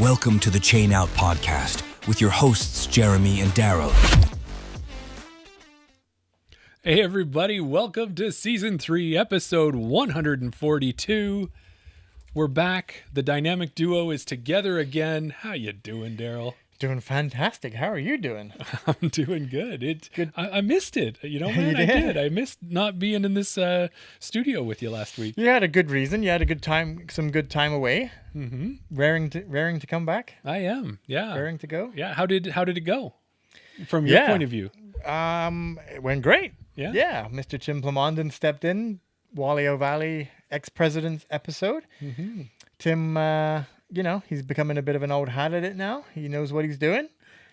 Welcome to the Chain Out Podcast with your hosts, Jeremy and Daryl. Hey everybody, welcome to Season 3, Episode 142. We're back. The dynamic duo is together again. How you doing, Daryl? Doing fantastic. How are you doing? I'm doing good. Good. I missed it. You know, man, You I did? did. I missed not being in this studio with you last week. You had a good reason. You had a good time, some good time away. Mm-hmm. Raring to come back. I am. Yeah. Raring to go. Yeah. How did it go from your point of view? It went great. Yeah. Yeah. Mr. Tim Plamondon stepped in. Wally O'Valley, ex-president's episode. Mm-hmm. Tim, he's becoming a bit of an old hat at it now. He knows what he's doing.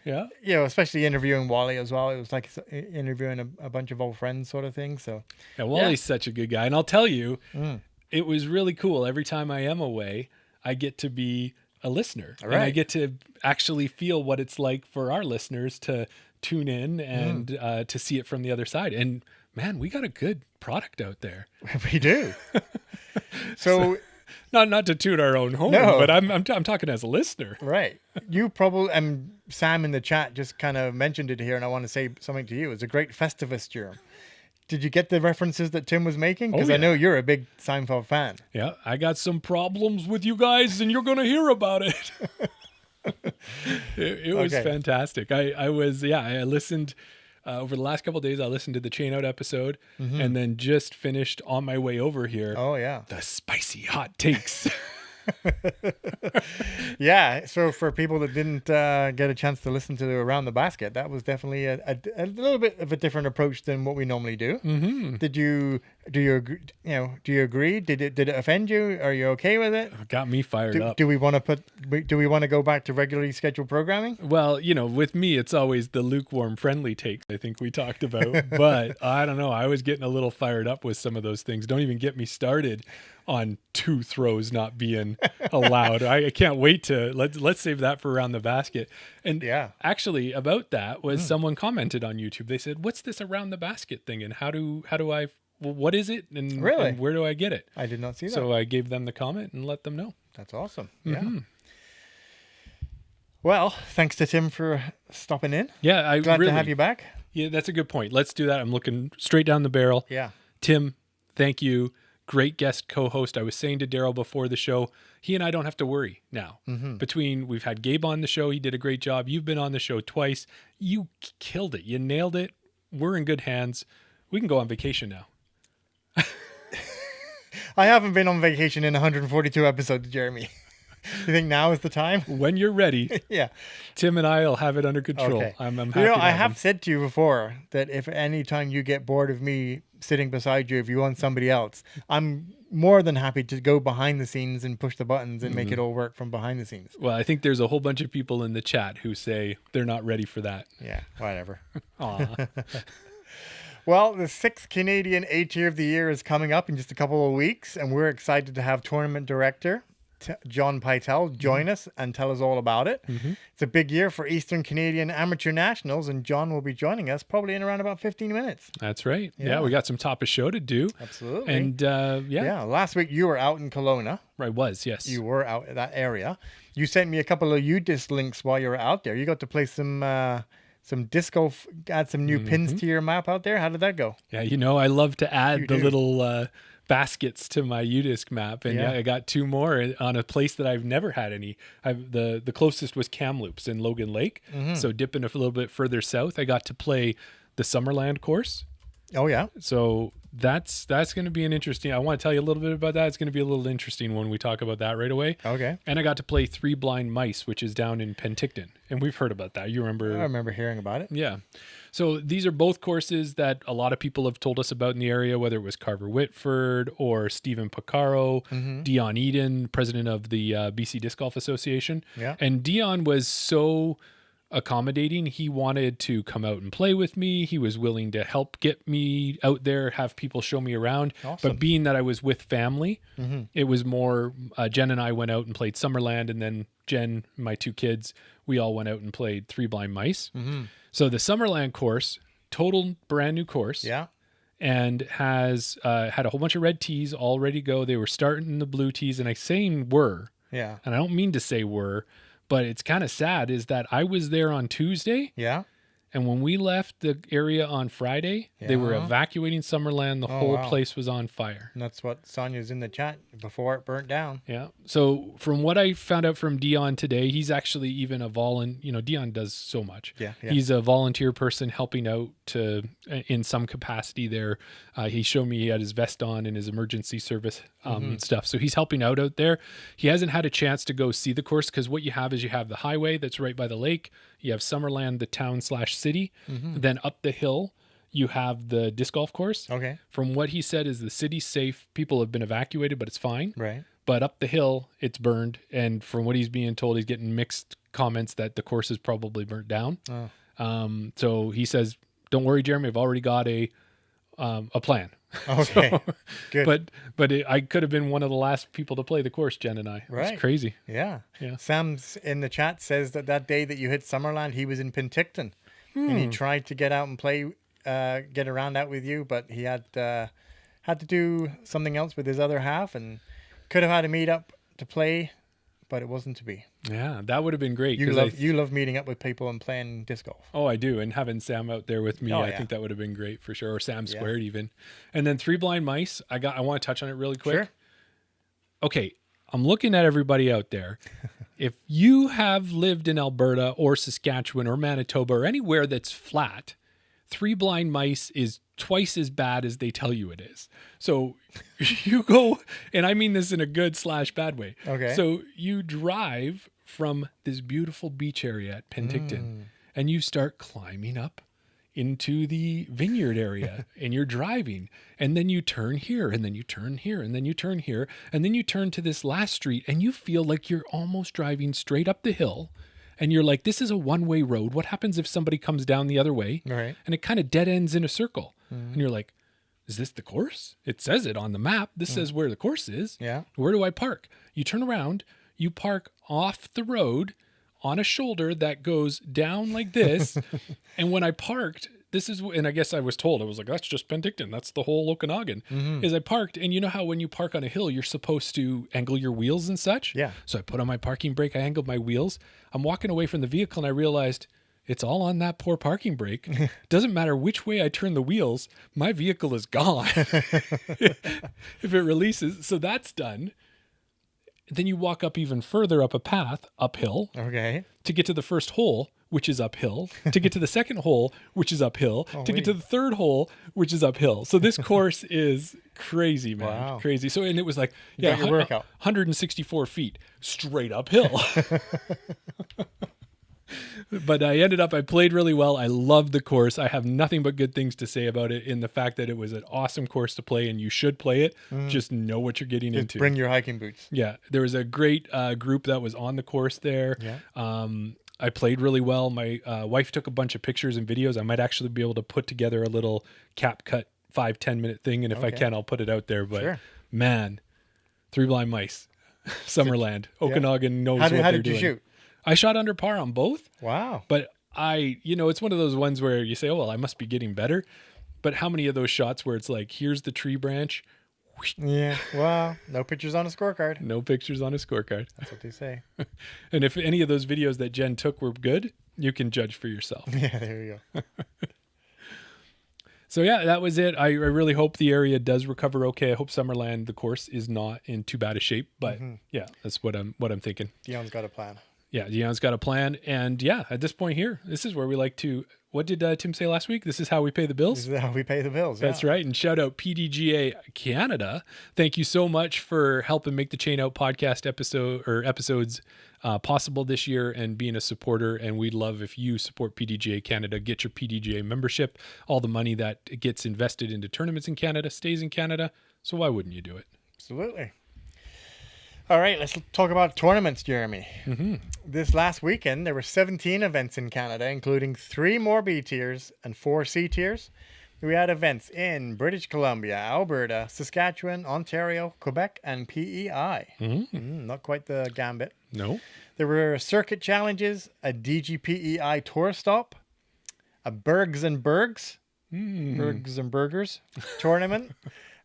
Yeah. You know, especially interviewing Wally as well. It was like interviewing a bunch of old friends sort of thing. So, Yeah. Wally's such a good guy, and I'll tell you, Mm. it was really cool. Every time I am away, I get to be a listener, All and I right. get to actually feel what it's like for our listeners to tune in and to see it from the other side. And man, we got a good product out there. we do. So Not to toot our own horn, No. but I'm talking as a listener. right. You probably, Sam in the chat just kind of mentioned it here, and I want to say something to you. It's a great Festivus germ. Did you get the references that Tim was making? Because yeah. I know you're a big Seinfeld fan. Yeah, I got some problems with you guys, and you're gonna hear about it. It was Okay. fantastic. I listened over the last couple of days. I listened to the Chain Out episode, and then just finished on my way over here. Oh, yeah. The spicy hot takes. Yeah. So for people that didn't get a chance to listen to Around the Basket, that was definitely a little bit of a different approach than what we normally do. Mm-hmm. Do you agree? Did it offend you? Are you okay with it? Got me fired up. Do we want to go back to regularly scheduled programming? Well, with me, it's always the lukewarm friendly takes I think we talked about. But I don't know. I was getting a little fired up with some of those things. Don't even get me started on two throws not being allowed. I can't wait to let's save that for Around the Basket. And Yeah. actually about that was someone commented on YouTube. They said, "What's this Around the Basket thing? And how do I what is it? And, Really? and where do I get it?" I did not see that. So I gave them the comment and let them know. That's awesome. Mhm. Yeah. Well, thanks to Tim for stopping in. Yeah, I Glad really, to have you back. Yeah, that's a good point. Let's do that. I'm looking straight down the barrel. Yeah. Tim, thank you. Great guest co-host. I was saying to Daryl before the show, he and I don't have to worry now. Mm-hmm. We've had Gabe on the show. He did a great job. You've been on the show twice. You killed it. You nailed it. We're in good hands. We can go on vacation now. I haven't been on vacation in 142 episodes, Jeremy. You think now is the time? When you're ready, Yeah. Tim and I will have it under control. Okay. I'm happy You know, to I have have him. said to you before that if any time you get bored of me sitting beside you, if you want somebody else, I'm more than happy to go behind the scenes and push the buttons and make it all work from behind the scenes. Well, I think there's a whole bunch of people in the chat who say they're not ready for that. Yeah, whatever. Aw. Well, the 6th Canadian A-Tier of the year is coming up in just a couple of weeks, and we're excited to have tournament director John Pytel join us and tell us all about it. It's a big year for Eastern Canadian Amateur Nationals, and John will be joining us probably in around about 15 minutes. That's right. Yeah, Yeah. we got some top of show to do. Absolutely. And Yeah, last week you were out in Kelowna. I was, yes. You were out in that area. You sent me a couple of UDisc links while you were out there. You got to play some disco, add some new pins to your map out there. How did that go? Yeah, I love to add You the do. little baskets to my UDisc map, and Yeah. I got two more on a place that I've never had any. The closest was Kamloops in Logan Lake, so dipping a little bit further south, I got to play the Summerland course. Oh, yeah. So that's going to be an interesting. I want to tell you a little bit about that. It's going to be a little interesting when we talk about that right away. Okay. And I got to play Three Blind Mice, which is down in Penticton, and we've heard about that. You remember? I remember hearing about it. Yeah. So these are both courses that a lot of people have told us about in the area, whether it was Carver Whitford or Stephen Picaro, Dion Eden, president of the BC Disc Golf Association. Yeah. And Dion was so accommodating. He wanted to come out and play with me. He was willing to help get me out there, have people show me around. Awesome. But being that I was with family, it was more Jen and I went out and played Summerland, and then Jen, my two kids, we all went out and played Three Blind Mice. So the Summerland course, total brand new course. Yeah. And has had a whole bunch of red tees all ready to go. They were starting the blue tees, and I saying were, Yeah. and I don't mean to say were, But it's kind of sad is that I was there on Tuesday. Yeah. And when we left the area on Friday, they were Yeah. evacuating Summerland. The whole wow. place was on fire. And that's what Sonia's in the chat before it burnt down. Yeah. So from what I found out from Dion today, he's actually even a Dion does so much. Yeah. He's a volunteer person helping out in some capacity there. He showed me he had his vest on and his emergency service and stuff. So he's helping out there. He hasn't had a chance to go see the course because what you have is you have the highway that's right by the lake. You have Summerland, the town/city. Then up the hill, you have the disc golf course. Okay. From what he said is the city's safe. People have been evacuated, but it's fine. Right. But up the hill, it's burned. And from what he's being told, he's getting mixed comments that the course is probably burnt down. Oh. So he says, don't worry, Jeremy, I've already got a plan. Okay. Good. But I could have been one of the last people to play the course, Jen and I. Right. It's crazy. Yeah. Yeah. Sam's in the chat says that day that you hit Summerland, he was in Penticton. And he tried to get out and play, get around out with you, but he had to do something else with his other half and could have had a meet up to play, but it wasn't to be. Yeah, that would have been great. You love meeting up with people and playing disc golf. Oh, I do. And having Sam out there with me, I yeah. think that would have been great for sure. Or Sam squared even. And then Three Blind Mice. I want to touch on it really quick. Sure. Okay. I'm looking at everybody out there. If you have lived in Alberta or Saskatchewan or Manitoba or anywhere that's flat, Three Blind Mice is twice as bad as they tell you it is. So you go, and I mean this in a good/bad way. Okay. So you drive from this beautiful beach area at Penticton and you start climbing up into the vineyard area and you're driving and then you turn here and then you turn here and then you turn here and then you turn to this last street and you feel like you're almost driving straight up the hill and you're like, this is a one-way road. What happens if somebody comes down the other way? Right. And it kind of dead ends in a circle. And you're like, is this the course? It says it on the map. This says where the course is. Yeah. Where do I park? You turn around, you park off the road on a shoulder that goes down like this. And when I parked, and I guess I was told, I was like, that's just Penticton. That's the whole Okanagan. Is I parked, and you know how when you park on a hill, you're supposed to angle your wheels and such? Yeah. So I put on my parking brake, I angled my wheels. I'm walking away from the vehicle, and I realized it's all on that poor parking brake. Doesn't matter which way I turn the wheels, my vehicle is gone. If it releases. So that's done. Then you walk up even further up a path, uphill, Okay. to get to the first hole, which is uphill, to get to the second hole, which is uphill, to get to the third hole, which is uphill. So this course is crazy, man. Wow. Crazy. So, and it was like, got your workout. 164 feet straight uphill. But I played really well. I loved the course. I have nothing but good things to say about it in the fact that it was an awesome course to play and you should play it. Just know what you're getting into. Bring your hiking boots. Yeah. There was a great group that was on the course there. Yeah. I played really well. My wife took a bunch of pictures and videos. I might actually be able to put together a little cap cut 5-10 minute thing. And if I can, I'll put it out there. But Sure. man, Three Blind Mice, Summerland, Okanagan knows what they're doing. How did you shoot? I shot under par on both. Wow. But it's one of those ones where you say, oh, well, I must be getting better. But how many of those shots where it's like, here's the tree branch. Whoosh, Yeah. Wow. No pictures on a scorecard. no pictures on a scorecard. That's what they say. And if any of those videos that Jen took were good, you can judge for yourself. Yeah, there you go. So yeah, that was it. I really hope the area does recover okay. I hope Summerland, the course, is not in too bad a shape. But yeah, that's what I'm thinking. Dion's got a plan. Yeah, Dion's got a plan. And yeah, at this point here, this is where we like to, what did Tim say last week? This is how we pay the bills. This is how we pay the bills. That's right. And shout out PDGA Canada. Thank you so much for helping make the Chain Out podcast episodes possible this year and being a supporter. And we'd love if you support PDGA Canada, get your PDGA membership. All the money that gets invested into tournaments in Canada stays in Canada. So why wouldn't you do it? Absolutely. All right, let's talk about tournaments, Jeremy. This last weekend, there were 17 events in Canada, including 3 more B tiers and 4 C tiers. We had events in British Columbia, Alberta, Saskatchewan, Ontario, Quebec, and PEI. Not quite the gambit. No. There were circuit challenges, a DGPEI tour stop, a Bergs and Burgers tournament,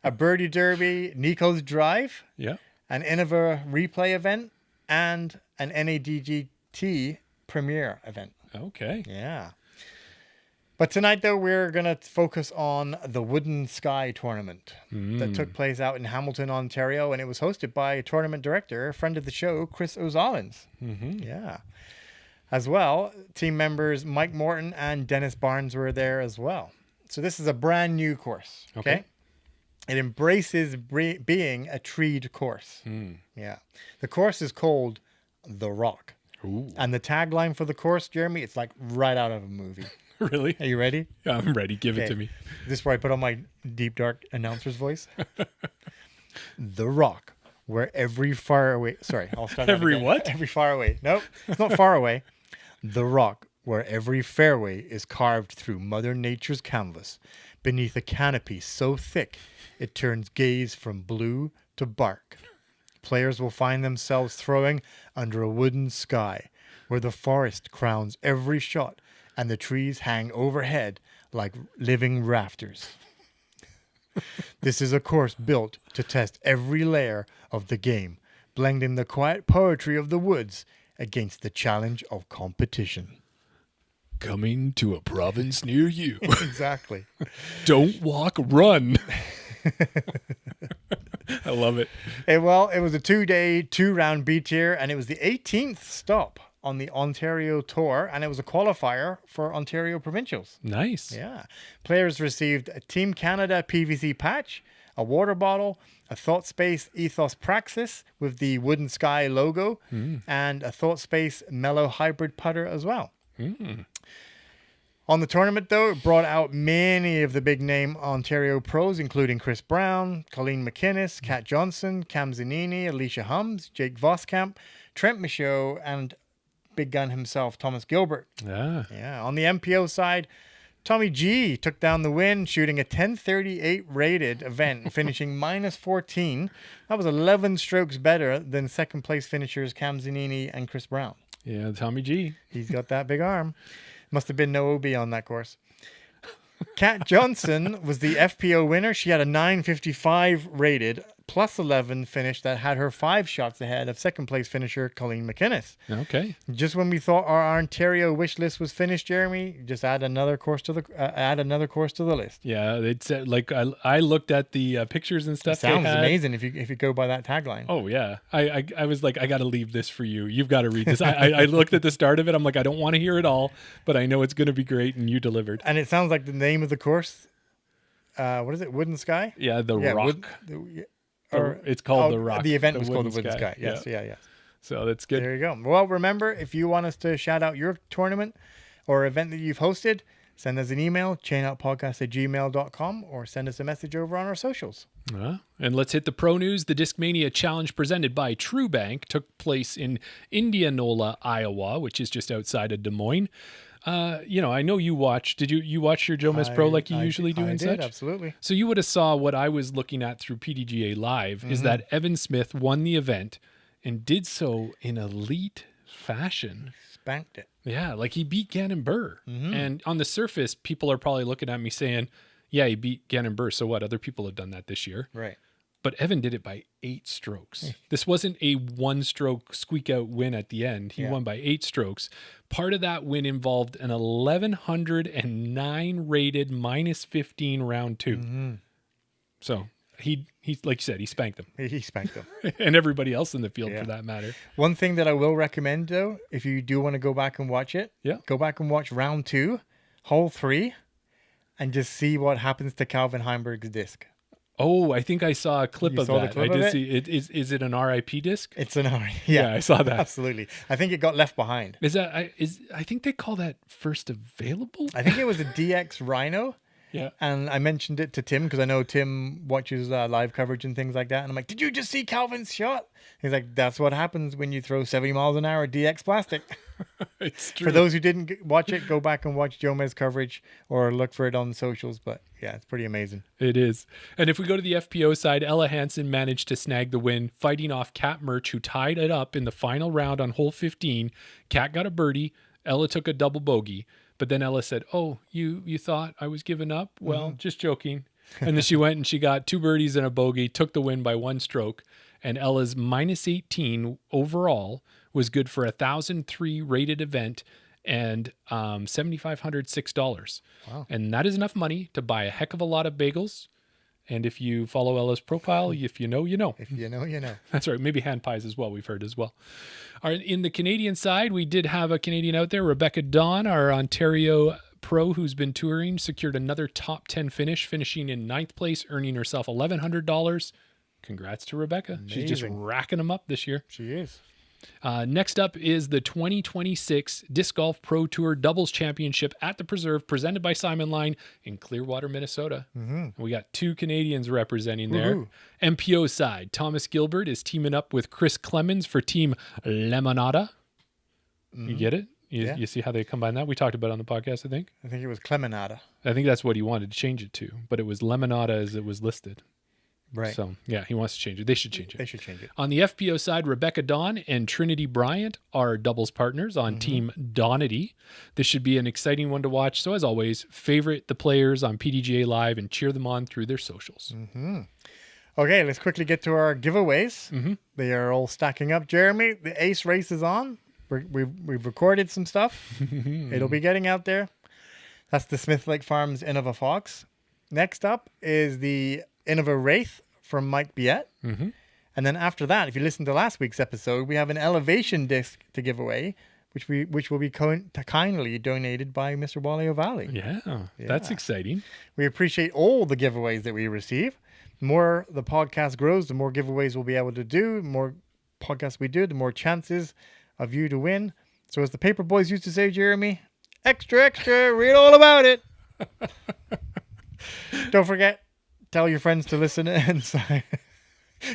a Birdie Derby, Nico's Drive, Yeah. an Innova replay event, and an NADG T Premier event. Okay. Yeah. But tonight, though, we're going to focus on the Wooden Sky tournament that took place out in Hamilton, Ontario, and it was hosted by a tournament director, a friend of the show, Chris O'Zalins. Yeah. As well, team members Mike Morton and Dennis Barnes were there as well. So this is a brand new course. Okay. It embraces being a treed course. Yeah. The course is called The Rock. Ooh. And the tagline for the course, Jeremy, it's like right out of a movie. Really? Are you ready? I'm ready. Give it to me. This is where I put on my deep, dark announcer's voice. The Rock, where every far away... Sorry, I'll start Every again. what? Every far away. Nope, it's not far away. The Rock, where every fairway is carved through Mother Nature's canvas, beneath a canopy so thick it turns gaze from blue to bark. Players will find themselves throwing under a wooden sky, where the forest crowns every shot and the trees hang overhead like living rafters. This is a course built to test every layer of the game, blending the quiet poetry of the woods against the challenge of competition. Coming to a province near you. Exactly. Don't walk, run. I love it. It was a 2-day, 2-round B tier, and it was the 18th stop on the Ontario Tour, and it was a qualifier for Ontario Provincials. Nice. Yeah. Players received a Team Canada PVC patch, a water bottle, a ThoughtSpace Ethos Praxis with the Wooden Sky logo, and a ThoughtSpace Mellow Hybrid putter as well. On the tournament, though, it brought out many of the big-name Ontario pros, including Chris Brown, Colleen McInnes, Kat Johnson, Cam Zanini, Alicia Hums, Jake Voskamp, Trent Michaud, and big gun himself, Thomas Gilbert. Yeah. On the MPO side, Tommy G took down the win, shooting a 1038 rated event, finishing -14. That was 11 strokes better than second-place finishers Cam Zanini and Chris Brown. Yeah, Tommy G. He's got that big arm. Must have been no OB on that course. Kat Johnson was the FPO winner. She had a 955 rated plus 11 finish that had her 5 shots ahead of second place finisher Colleen McInnes. Okay. Just when we thought our Ontario wish list was finished, Jeremy, just add another course to the list. Yeah, it said like I looked at the pictures and stuff. Sounds amazing if you go by that tagline. Oh yeah, I was like, I got to leave this for you. You've got to read this. I looked at the start of it. I'm like, I don't want to hear it all, but I know it's going to be great, and you delivered. And it sounds like the name of the course. What is it? Wooden Sky? Yeah, the Rock. It's called the Rock. The event was called the Wooden Sky. Yes, yeah. So that's good. There you go. Well, remember, if you want us to shout out your tournament or event that you've hosted, send us an email, chainoutpodcast@gmail.com, or send us a message over on our socials. And let's hit the pro news. The Discmania Challenge presented by TrueBank took place in Indianola, Iowa, which is just outside of Des Moines. I know you watched. Did you watch your Jomez Pro like you usually do and such? Absolutely. So you would have saw what I was looking at through PDGA Live is that Evan Smith won the event and did so in elite fashion. Spanked it. Yeah, like he beat Gannon Burr. And on the surface, people are probably looking at me saying, yeah, he beat Gannon Burr. So what? Other people have done that this year. Right. But Evan did it by 8 strokes. This wasn't a 1-stroke squeak out win at the end. He won by 8 strokes. Part of that win involved an 1109 rated -15 round 2. So he like you said, he spanked them. He spanked them. And everybody else in the field for that matter. One thing that I will recommend, though, if you do want to go back and watch it, go back and watch round 2, hole 3, and just see what happens to Calvin Heimberg's disc. Oh, I think I saw a clip of that. I did see it. Is it an RIP disc? It's an RIP. Yeah, I saw that. Absolutely. I think it got left behind. I think they call that first available? I think it was a DX Rhino. Yeah. And I mentioned it to Tim because I know Tim watches live coverage and things like that. And I'm like, did you just see Calvin's shot? He's like, that's what happens when you throw 70 miles an hour DX plastic. It's true. For those who didn't watch it, go back and watch Jomez coverage or look for it on socials. But yeah, it's pretty amazing. It is. And if we go to the FPO side, Ella Hansen managed to snag the win, fighting off Kat Murch, who tied it up in the final round on hole 15. Kat got a birdie. Ella took a double bogey. But then Ella said, oh, you thought I was giving up? Well, just joking. And then she went and she got 2 birdies and a bogey, took the win by 1 stroke. And Ella's -18 overall was good for $1,003 rated event and $7,506. Wow. And that is enough money to buy a heck of a lot of bagels. And if you follow Ella's profile, if you know, you know. If you know, you know. That's right. Maybe hand pies as well, we've heard as well. All right, in the Canadian side, we did have a Canadian out there. Rebecca Dawn, our Ontario pro who's been touring, secured another top 10 finish, finishing in 9th place, earning herself $1,100. Congrats to Rebecca. Amazing. She's just racking them up this year. She is. Next up is the 2026 Disc Golf Pro Tour Doubles Championship at the Preserve, presented by Simon Line in Clearwater, Minnesota. Mm-hmm. We got 2 Canadians representing there. Woo-hoo. MPO side, Thomas Gilbert is teaming up with Chris Clemens for Team Lemonada. You get it? You see how they combine that? We talked about it on the podcast, I think. I think it was Clemenada. I think that's what he wanted to change it to, but it was Lemonada as it was listed. Right. So, yeah, he wants to change it. They should change it. They should change it. On the FPO side, Rebecca Dawn and Trinity Bryant are doubles partners on Team Donity. This should be an exciting one to watch. So, as always, favorite the players on PDGA Live and cheer them on through their socials. Okay, let's quickly get to our giveaways. They are all stacking up. Jeremy, the Ace race is on. We've recorded some stuff. It'll be getting out there. That's the Smith Lake Farms Innova Fox. Next up is the Innova Wraith from Mike Biette. And then after that, if you listen to last week's episode, we have an elevation disc to give away, which will be kindly donated by Mr. Wally O'Valley. Yeah, that's exciting. We appreciate all the giveaways that we receive. The more the podcast grows, the more giveaways we'll be able to do. The more podcasts we do, the more chances of you to win. So as the paper boys used to say, Jeremy, extra, extra, read all about it. Don't forget, tell your friends to listen and sign.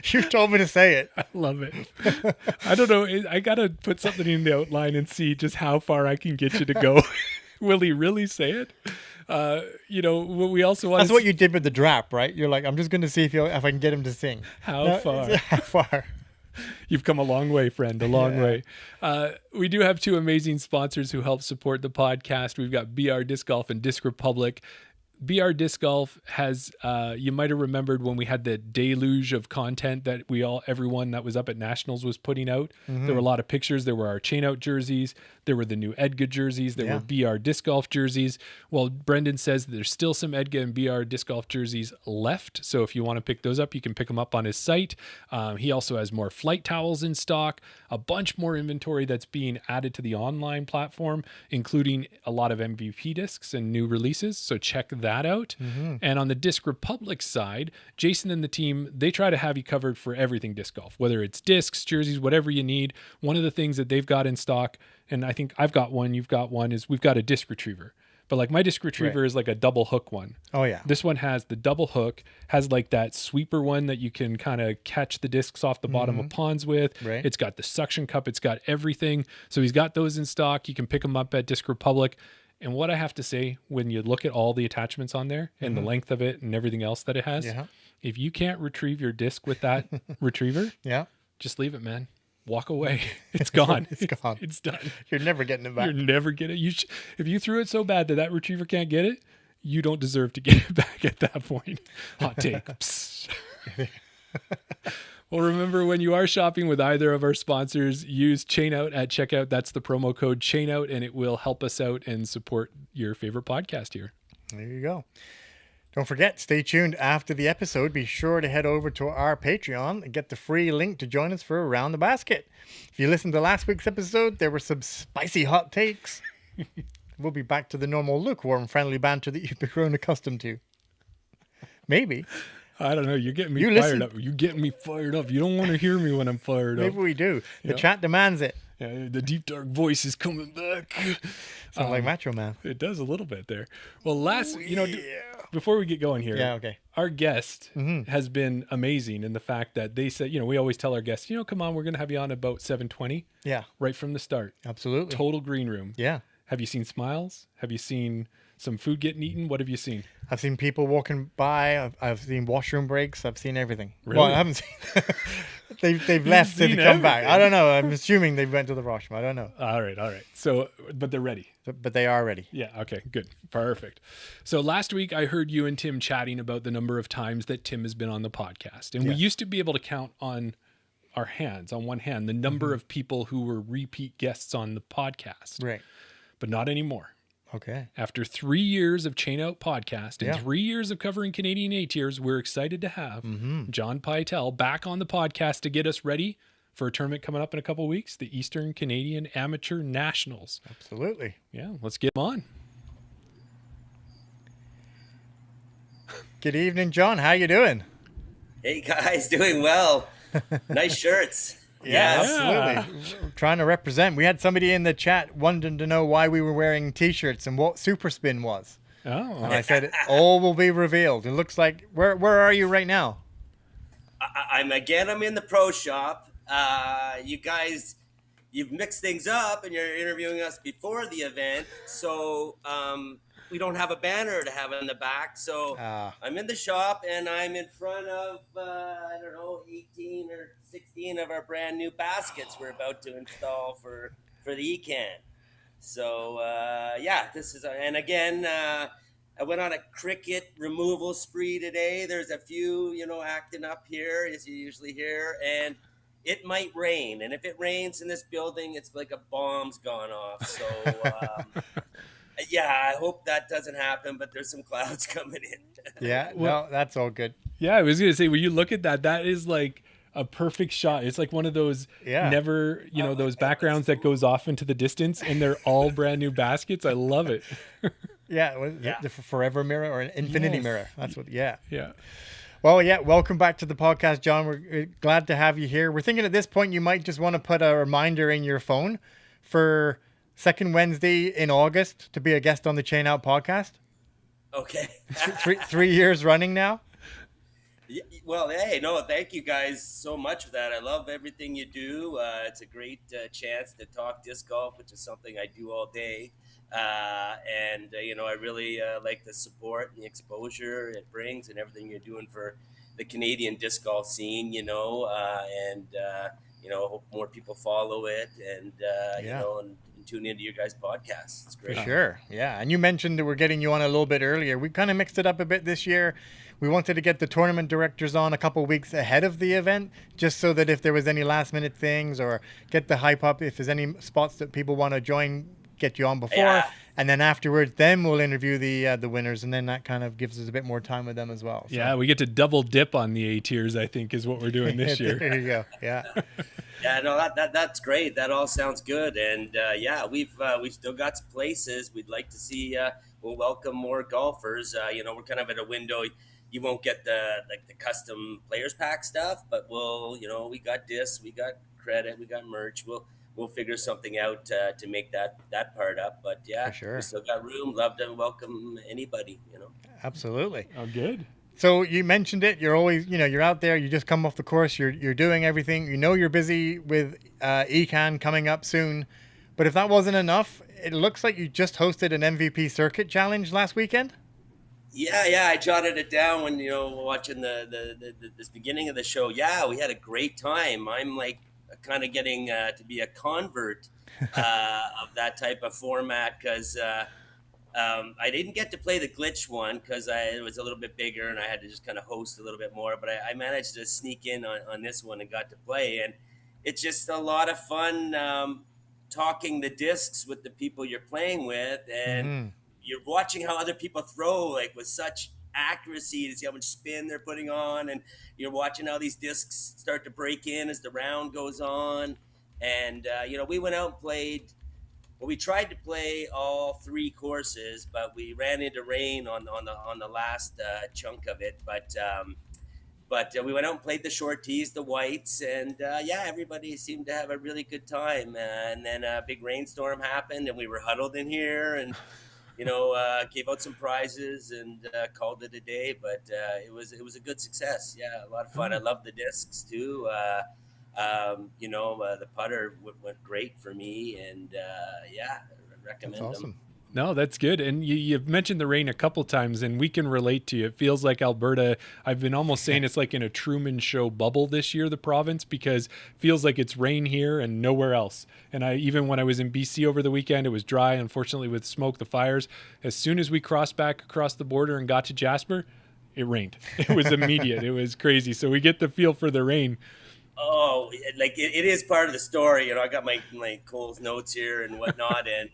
You told me to say it. I love it. I don't know. I got to put something in the outline and see just how far I can get you to go. Will he really say it? We also want. That's what you did with the drap, right? You're like, I'm just going to see if I can get him to sing. How far? How far? You've come a long way, friend, a long way. We do have 2 amazing sponsors who help support the podcast. We've got BR Disc Golf and Disc Republic. BR Disc Golf has, you might have remembered when we had the deluge of content that everyone that was up at Nationals was putting out. There were a lot of pictures. There were our chain out jerseys. There were the new Edga jerseys. There were BR Disc Golf jerseys. Well, Brendan says that there's still some Edga and BR Disc Golf jerseys left. So if you want to pick those up, you can pick them up on his site. He also has more flight towels in stock, a bunch more inventory that's being added to the online platform, including a lot of MVP discs and new releases. So check that out. And on the Disc Republic side, Jason and the team, they try to have you covered for everything disc golf, whether it's discs, jerseys, whatever you need. One of the things that they've got in stock, and I think I've got one, you've got one, is we've got a disc retriever. But like my disc retriever is like a double hook one. Oh yeah. This one has the double hook, has like that sweeper one that you can kind of catch the discs off the bottom of ponds with. Right. It's got the suction cup. It's got everything. So he's got those in stock. You can pick them up at Disc Republic. And what I have to say, when you look at all the attachments on there and the length of it and everything else that it has, if you can't retrieve your disc with that retriever, just leave it, man. Walk away. It's gone. It's gone. It's done. You're never getting it back. You're never getting it. If you threw it so bad that retriever can't get it, you don't deserve to get it back at that point. Hot take. Well, remember, when you are shopping with either of our sponsors, use ChainOut at checkout. That's the promo code ChainOut, and it will help us out and support your favorite podcast here. There you go. Don't forget, stay tuned after the episode. Be sure to head over to our Patreon and get the free link to join us for Around the Basket. If you listened to last week's episode, there were some spicy hot takes. We'll be back to the normal lukewarm, friendly banter that you've grown accustomed to. Maybe. I don't know. You're getting me fired up. You're getting me fired up. You don't want to hear me when I'm fired up. Maybe we do. The chat demands it. Yeah, the deep dark voice is coming back. Sounds like Macho Man. It does a little bit there. Well, before we get going here, our guest has been amazing in the fact that they said, we always tell our guests, come on, we're going to have you on about 7:20. Yeah. Right from the start. Absolutely. Total green room. Yeah. Have you seen smiles? Have you seen some food getting eaten? What have you seen? I've seen people walking by. I've seen washroom breaks. I've seen everything. Really? Well, I haven't seen. they've left to come back. I don't know. I'm assuming they went to the washroom. I don't know. All right. So, but they're ready. But they are ready. Yeah. Okay. Good. Perfect. So last week I heard you and Tim chatting about the number of times that Tim has been on the podcast, and we used to be able to count on our hands on one hand, the number of people who were repeat guests on the podcast. Right. But not anymore. Okay. After 3 years of Chain Out Podcast and 3 years of covering Canadian A tiers, we're excited to have John Pytel back on the podcast to get us ready for a tournament coming up in a couple of weeks, the Eastern Canadian Amateur Nationals. Absolutely. Yeah, let's get him on. Good evening, John. How you doing? Hey guys, doing well. Nice shirts. Yeah, Yes. absolutely. We're trying to represent. We had somebody in the chat wanting to know why we were wearing T-shirts and what Super Spin was. Oh, And I said, all will be revealed. It looks like, where are you right now? I'm in the pro shop. You guys, you've mixed things up and you're interviewing us before the event. So we don't have a banner to have in the back. So I'm in the shop and I'm in front of, 18 or 16 of our brand new baskets we're about to install for the ECAN. So, this is, and again, I went on a cricket removal spree today. There's a few, acting up here, as you usually hear, and it might rain. And if it rains in this building, it's like a bomb's gone off. So, I hope that doesn't happen, but there's some clouds coming in. Yeah, no, that's all good. yeah. I was going to say, when you look at that is like a perfect shot. It's like one of those never, those backgrounds that goes off into the distance and they're all brand new baskets. I love it. Yeah, the forever mirror or an infinity mirror. That's what, Yeah. Well, welcome back to the podcast, John. We're glad to have you here. We're thinking at this point you might just want to put a reminder in your phone for second Wednesday in August to be a guest on the Chain Out podcast. Okay. 3 years running now. Well, hey, no, thank you guys so much for that. I love everything you do. It's a great chance to talk disc golf, which is something I do all day. I really like the support and the exposure it brings and everything you're doing for the Canadian disc golf scene, hope more people follow it and tune into your guys' podcast. It's great. For sure. Yeah. And you mentioned that we're getting you on a little bit earlier. We kind of mixed it up a bit this year. We wanted to get the tournament directors on a couple weeks ahead of the event, just so that if there was any last minute things or get the hype up, if there's any spots that people want to join, get you on before. Yeah. And then afterwards, then we'll interview the winners. And then that kind of gives us a bit more time with them as well. So. Yeah, we get to double dip on the A tiers, I think, is what we're doing this year. There you go. Yeah. Yeah, no, that's great. That all sounds good. And we've still got some places we'd like to see. We'll welcome more golfers. We're kind of at a window. You won't get the custom players pack stuff, but we got discs, we got credit, we got merch. We'll figure something out to make that part up. But yeah, for sure. We still got room. Love to welcome anybody. Absolutely. Oh, good. So you mentioned it. You're always, you're out there. You just come off the course. You're doing everything. You're busy with ECAN coming up soon. But if that wasn't enough, it looks like you just hosted an MVP circuit challenge last weekend. Yeah, I jotted it down when watching this beginning of the show. Yeah, we had a great time. I'm like kind of getting to be a convert of that type of format because I didn't get to play the glitch one because it was a little bit bigger and I had to just kind of host a little bit more. But I managed to sneak in on this one and got to play, and it's just a lot of fun talking the discs with the people you're playing with and. You're watching how other people throw like with such accuracy to see how much spin they're putting on, and you're watching how these discs start to break in as the round goes on. And we went out and played. Well, we tried to play all 3 courses, but we ran into rain on the last chunk of it. But we went out and played the short tees, the whites, and everybody seemed to have a really good time. And then a big rainstorm happened, and we were huddled in here and. Gave out some prizes and called it a day, but it was a good success. Yeah, a lot of fun. I love the discs too. The putter went great for me, and I recommend That's awesome. them. No, that's good. And you've mentioned the rain a couple times, and we can relate to you. It feels like Alberta, I've been almost saying it's like in a Truman Show bubble this year, the province, because it feels like it's rain here and nowhere else. And even when I was in BC over the weekend, it was dry, unfortunately, with smoke, the fires. As soon as we crossed back across the border and got to Jasper, it rained. It was immediate. It was crazy. So we get the feel for the rain. Oh, like it is part of the story. I got my Cole's notes here and whatnot, and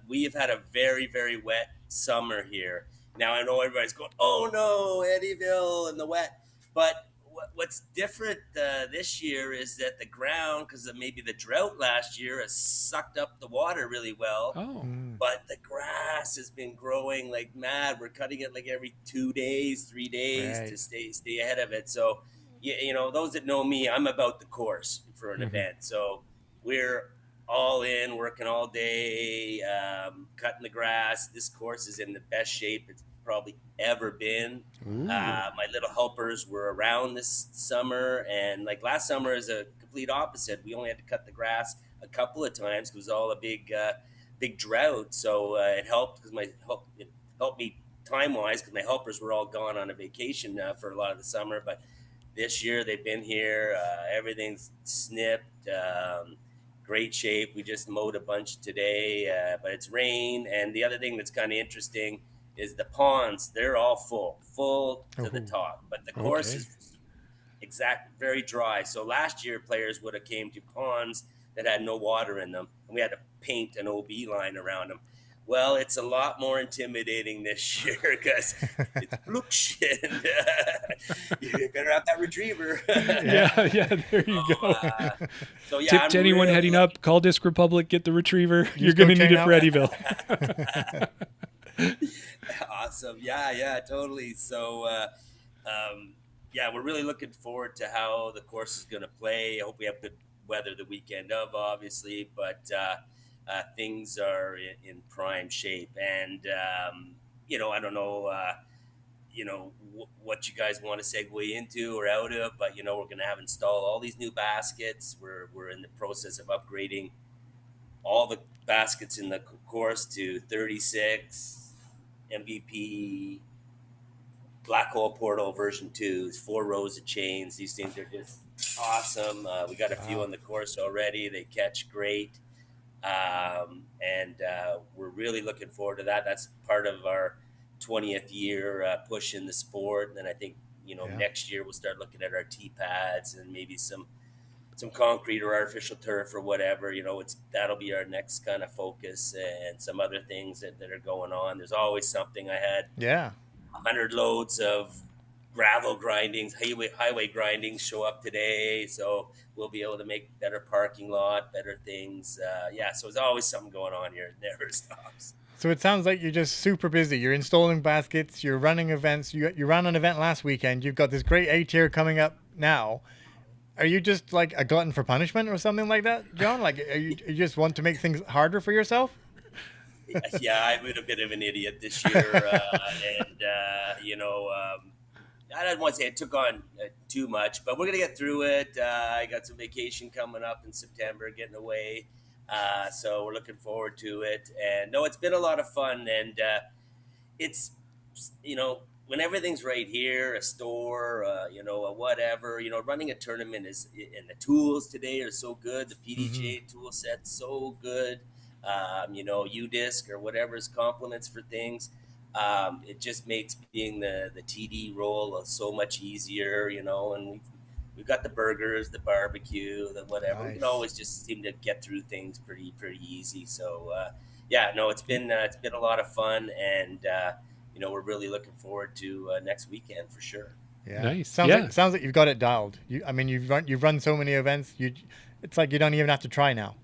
we have had a very, very wet summer here. Now I know everybody's going, "Oh no, Ettyville and the wet," but what's different this year is that the ground, because of maybe the drought last year, has sucked up the water really well. Oh. But the grass has been growing like mad. We're cutting it like every 2 days, 3 days Right. to stay ahead of it. So those that know me, I'm about the course for an event. So we're all in, working all day, cutting the grass. This course is in the best shape it's probably ever been. My little helpers were around this summer, and like last summer is a complete opposite. We only had to cut the grass a couple of times because it was all a big drought. So it helped because it helped me time wise because my helpers were all gone on a vacation for a lot of the summer, but this year they've been here. Everything's snipped. Great shape. We just mowed a bunch today, but it's rain. And the other thing that's kind of interesting is the ponds. They're all full to the top. But the course is very dry. So last year players would have came to ponds that had no water in them, and we had to paint an OB line around them. Well, it's a lot more intimidating this year because it's bloosh, and you better have that retriever. Yeah, there you go. Tip to anyone heading up, call Disc Republic, get the retriever. You're go going to need it check for out. Ettyville. Awesome. Yeah, totally. So, we're really looking forward to how the course is going to play. I hope we have good weather the weekend of, obviously, but things are in prime shape. And, I don't know, what you guys want to segue into or out of, but, we're going to have installed all these new baskets. We're in the process of upgrading all the baskets in the course to 36 MVP Black Hole Portal version 2, 4 rows of chains. These things are just awesome. We got a few on the course already. They catch great. And we're really looking forward to that. That's part of our 20th year push in the sport. And I think, next year we'll start looking at our tee pads and maybe some concrete or artificial turf or whatever. That'll be our next kind of focus, and some other things that are going on. There's always something. I had 100 loads of gravel grindings, highway grindings show up today, so we'll be able to make better parking lot, better things. So there's always something going on here. It never stops. So it sounds like you're just super busy. You're installing baskets, you're running events. You ran an event last weekend. You've got this great A-tier coming up now. Are you just like a glutton for punishment or something like that, John? Like, you just want to make things harder for yourself? Yeah, I've been a bit of an idiot this year. I don't want to say I took on too much, but we're going to get through it. I got some vacation coming up in September, getting away. So we're looking forward to it. And no, it's been a lot of fun. And it's, when everything's right here, a store, a whatever, running a tournament and the tools today are so good. The PDGA tool set's so good. UDisc or whatever is compliments for things. It just makes being the TD role so much easier, and we've got the burgers, the barbecue, the whatever. Nice. We can always just seem to get through things pretty easy. So, it's been a lot of fun, and we're really looking forward to next weekend for sure. Yeah, nice. Sounds like you've got it dialed. You've run so many events. It's like you don't even have to try now.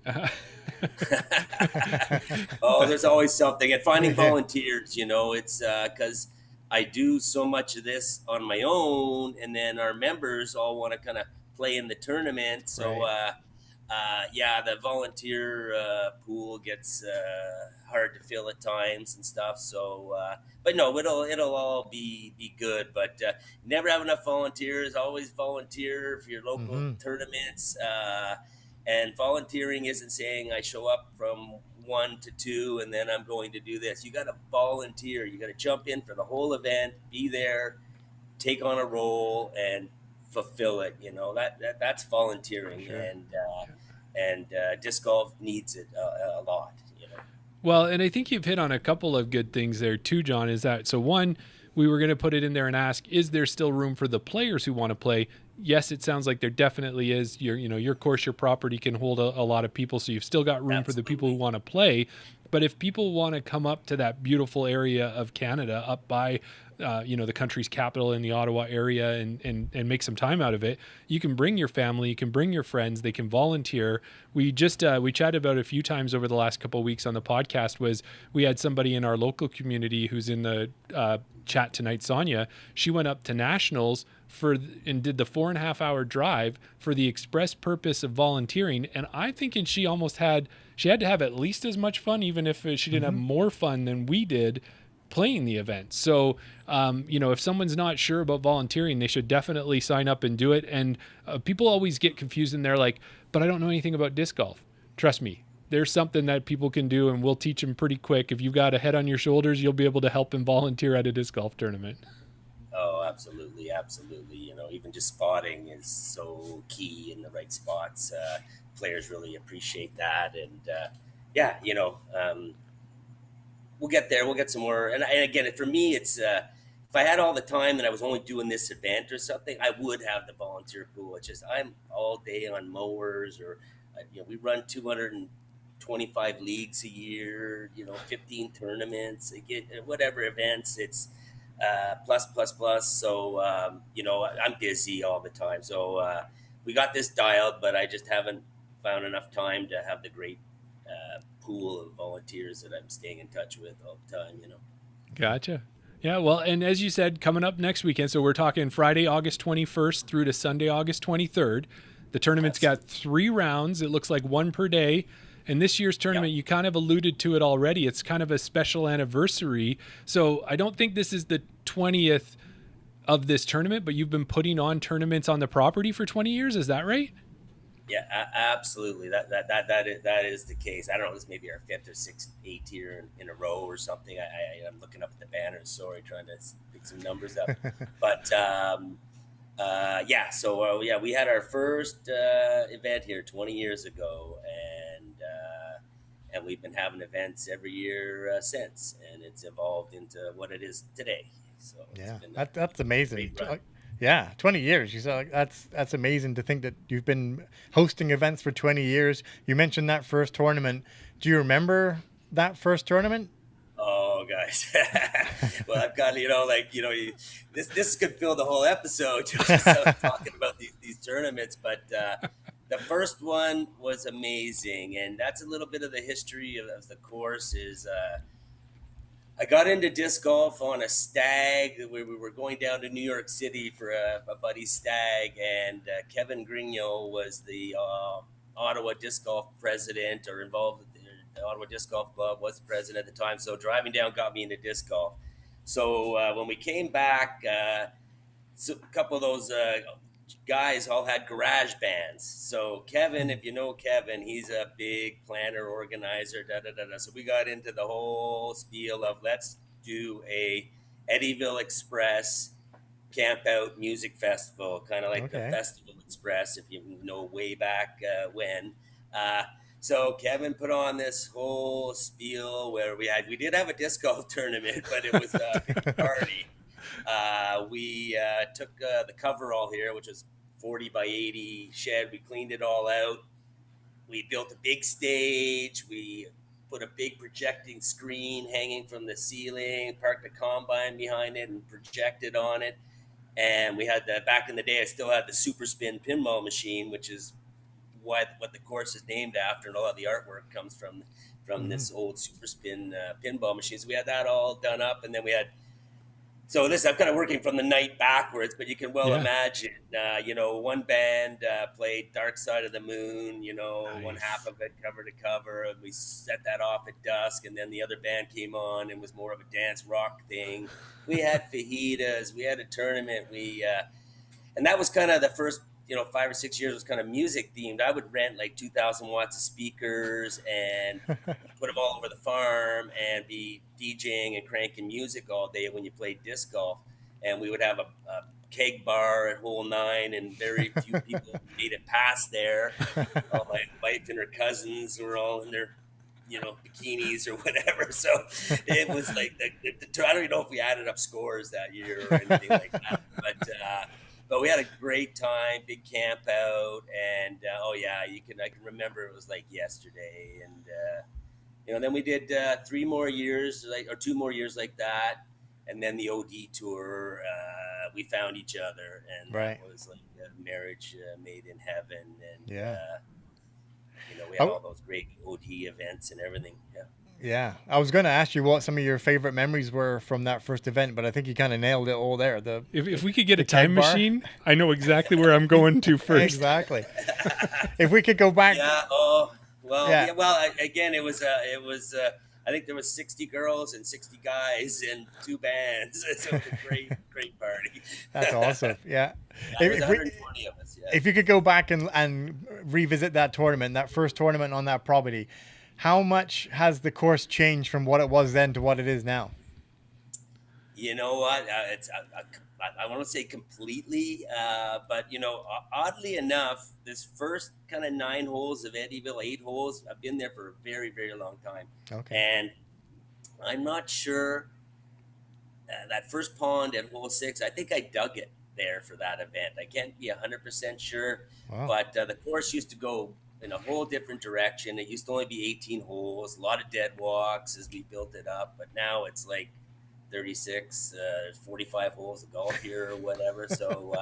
Oh, there's always something. And finding volunteers, it's because I do so much of this on my own, and then our members all want to kind of play in the tournament. So, the volunteer pool gets hard to fill at times and stuff. So, but no, it'll all be good. But never have enough volunteers. Always volunteer for your local tournaments. And volunteering isn't saying I show up from 1 to 2 and then I'm going to do this. You got to volunteer. You got to jump in for the whole event, be there, take on a role, and fulfill it. That's volunteering. Sure. And disc golf needs it a lot. Well, and I think you've hit on a couple of good things there too, John, is that, so one, we were going to put it in there and ask, is there still room for the players who want to play? Yes, it sounds like there definitely is. Your course, your property can hold a lot of people, so you've still got room for the people who want to play. But if people want to come up to that beautiful area of Canada, up by the country's capital in the Ottawa area, and make some time out of it, you can bring your family, you can bring your friends, they can volunteer. We just we chatted about a few times over the last couple of weeks on the podcast, was we had somebody in our local community who's in the chat tonight, Sonia. She went up to nationals and did the 4.5 hour drive for the express purpose of volunteering. And I'm thinking she had to have at least as much fun, even if she didn't have more fun than we did playing the event. So, if someone's not sure about volunteering, they should definitely sign up and do it. And people always get confused and they're like, but I don't know anything about disc golf. Trust me, there's something that people can do, and we'll teach them pretty quick. If you've got a head on your shoulders, you'll be able to help them volunteer at a disc golf tournament. Oh, absolutely. Even just spotting is so key in the right spots. Players really appreciate that. And we'll get there. We'll get some more. And again, for me, it's if I had all the time and I was only doing this event or something, I would have the volunteer pool. It's just I'm all day on mowers, or we run 225 leagues a year. 15 tournaments, whatever events. It's plus. So I'm busy all the time. So we got this dialed, but I just haven't found enough time to have the great pool of volunteers that I'm staying in touch with all the time. Gotcha. Yeah, well, and as you said, coming up next weekend, so we're talking Friday, August 21st through to Sunday, August 23rd. The tournament's got 3 rounds. It looks like 1 per day. And this year's tournament, you kind of alluded to it already. It's kind of a special anniversary. So I don't think this is the 20th of this tournament, but you've been putting on tournaments on the property for 20 years. Is that right? Yeah, absolutely. That is the case. I don't know. This may be our 5th or 6th, 8th year in a row or something. I'm looking up at the banners. Sorry, trying to pick some numbers up. But we had our first event here 20 years ago, and we've been having events every year since, and it's evolved into what it is today. So that's amazing. Yeah, 20 years. You said that's amazing to think that you've been hosting events for 20 years. You mentioned that first tournament. Do you remember that first tournament? Oh, guys. Well, I've got this could fill the whole episode just talking about these tournaments, but the first one was amazing, and that's a little bit of the history of the course. Is I got into disc golf on a stag. We were going down to New York City for a buddy's stag, and Kevin Grigno was the Ottawa Disc Golf president, or involved with the Ottawa Disc Golf Club, was the president at the time. So driving down got me into disc golf. So when we came back, a couple of those guys all had garage bands. So Kevin, if you know Kevin, he's a big planner, organizer, So we got into the whole spiel of let's do a Ettyville Express camp out music festival, kind of like the Festival Express, if you know way back when. So Kevin put on this whole spiel where we did have a disc golf tournament, but it was a big party. We took the coverall here, which was 40 by 80 shed. We cleaned it all out. We built a big stage. We put a big projecting screen hanging from the ceiling, parked a combine behind it and projected on it. And we had back in the day, I still had the Super Spin pinball machine, which is what the course is named after. And a lot of the artwork comes from this old Super Spin pinball machine. So we had that all done up. And then we had, so I'm kind of working from the night backwards, but you can imagine, one band played Dark Side of the Moon, nice. One half of it cover to cover. And we set that off at dusk, and then the other band came on and was more of a dance rock thing. We had fajitas, we had a tournament. And that was kind of the first, 5 or 6 years was kind of music themed. I would rent like 2,000 watts of speakers and put them all over the farm and be DJing and cranking music all day when you played disc golf. And we would have a keg bar at Hole 9, and very few people made it past there. All my wife and her cousins were all in their bikinis or whatever. So it was like I don't even know if we added up scores that year or anything like that. But we had a great time, big camp out, and oh yeah, I can remember it was like yesterday, and then we did 2 more years like that, and then the OD tour. We found each other, and Right. that was like a marriage made in heaven, and Yeah. we had all those great OD events and everything. Yeah. Yeah, I was going to ask you what some of your favorite memories were from that first event, but I think you kind of nailed it all there. If we could get a keg time bar? machine, I know exactly where I'm going to first. Exactly. If we could go back, Yeah. Oh, well. Yeah. Yeah. Well, again, it was. I think there was 60 girls and 60 guys and 2 bands. So it was a great party. that's awesome. Yeah. There was If we, 120 of us. Yeah. if you could go back and revisit that tournament, that first tournament on that property, how much has the course changed from what it was then to what it is now? You know what? I want to say completely, but oddly enough, this first kind of 9 holes of Ettyville, 8 holes, I've been there for a very, very long time. Okay. And I'm not sure that first pond at hole 6. I think I dug it there for that event. I can't be 100% sure, Wow. but the course used to go in a whole different direction. It used to only be 18 holes, a lot of dead walks as we built it up, but now it's like 36, 45 holes of golf here or whatever. So,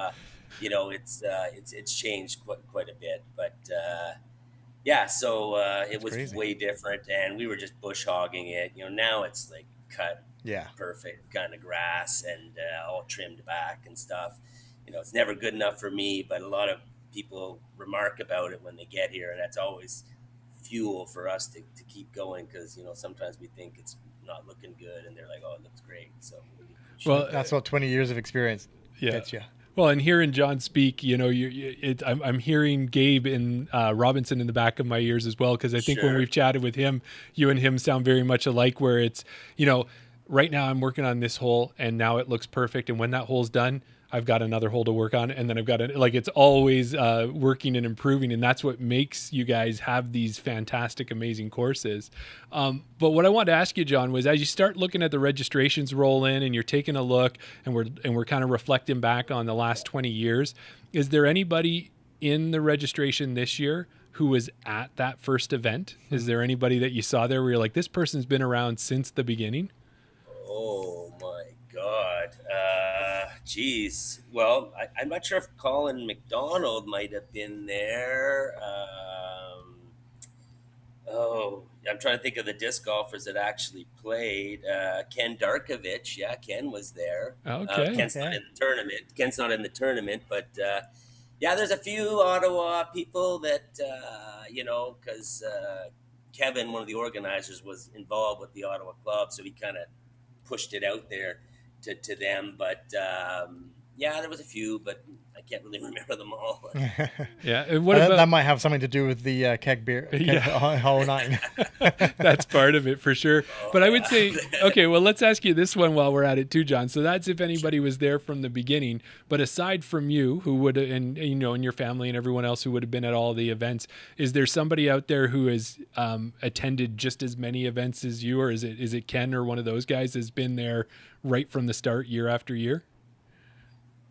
it's changed quite a bit, but yeah. So it was crazy. way different, and we were just bush hogging it. Now it's like cut, Yeah. perfect kind of grass and all trimmed back and stuff. It's never good enough for me, but a lot of people remark about it when they get here, and that's always fuel for us to keep going, because sometimes we think it's not looking good, and they're like, oh, it looks great. So Well, That's what 20 years of experience Yeah. gets you. Well, and hearing John speak, I'm hearing Gabe and Robinson in the back of my ears as well, because I think when Sure. we've chatted with him, you and him sound very much alike, where it's, right now I'm working on this hole and now it looks perfect. And when that hole's done, I've got another hole to work on. And then I've got it's always working and improving. And that's what makes you guys have these fantastic, amazing courses. But what I wanted to ask you, John, was as you start looking at the registrations roll in and you're taking a look, and we're kind of reflecting back on the last 20 years, is there anybody in the registration this year who was at that first event? Is there anybody that you saw there where you're like, this person's been around since the beginning? Oh my God. Geez. Well, I'm not sure if Colin McDonald might have been there. I'm trying to think of the disc golfers that actually played. Ken Darkovich. Yeah, Ken was there. Okay. Ken's not in the tournament. Ken's not in the tournament, but yeah, there's a few Ottawa people that, because Kevin, one of the organizers, was involved with the Ottawa club, so he kind of pushed it out there to them. But yeah, there was a few, but I can't really remember them all. Yeah. And what about that might have something to do with the keg beer, Hollow 9. That's part of it for sure. But I would say, okay, well, let's ask you this one while we're at it too, John. So that's if anybody was there from the beginning. But aside from you, who would, and your family and everyone else who would have been at all the events, is there somebody out there who has attended just as many events as you, or is it Ken or one of those guys has been there right from the start, year after year?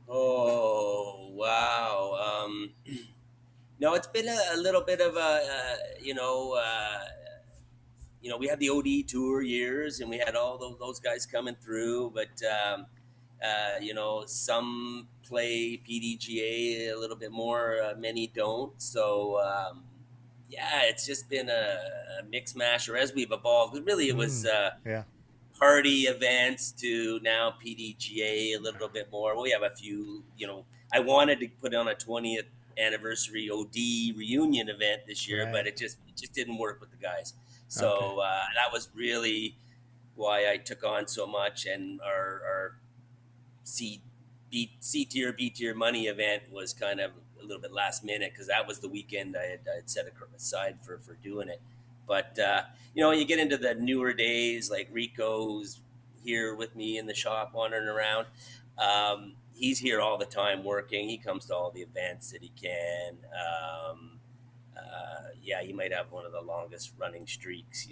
Oh, wow. No, it's been a little bit of we had the OD tour years, and we had all those guys coming through, but some play PDGA a little bit more, many don't. So yeah, it's just been a mix mash, or as we've evolved. But really, it was Yeah. party events to now PDGA a little bit more. We have a few, I wanted to put on a 20th anniversary OD reunion event this year, Right. but it just didn't work with the guys. So that was really why I took on so much, and our C tier, B tier money event was kind of a little bit last minute, because that was the weekend I had set aside for doing it. But you get into the newer days, like Rico, who's here with me in the shop wandering around. He's here all the time working. He comes to all the events that he can. yeah, you might have one of the longest running streaks,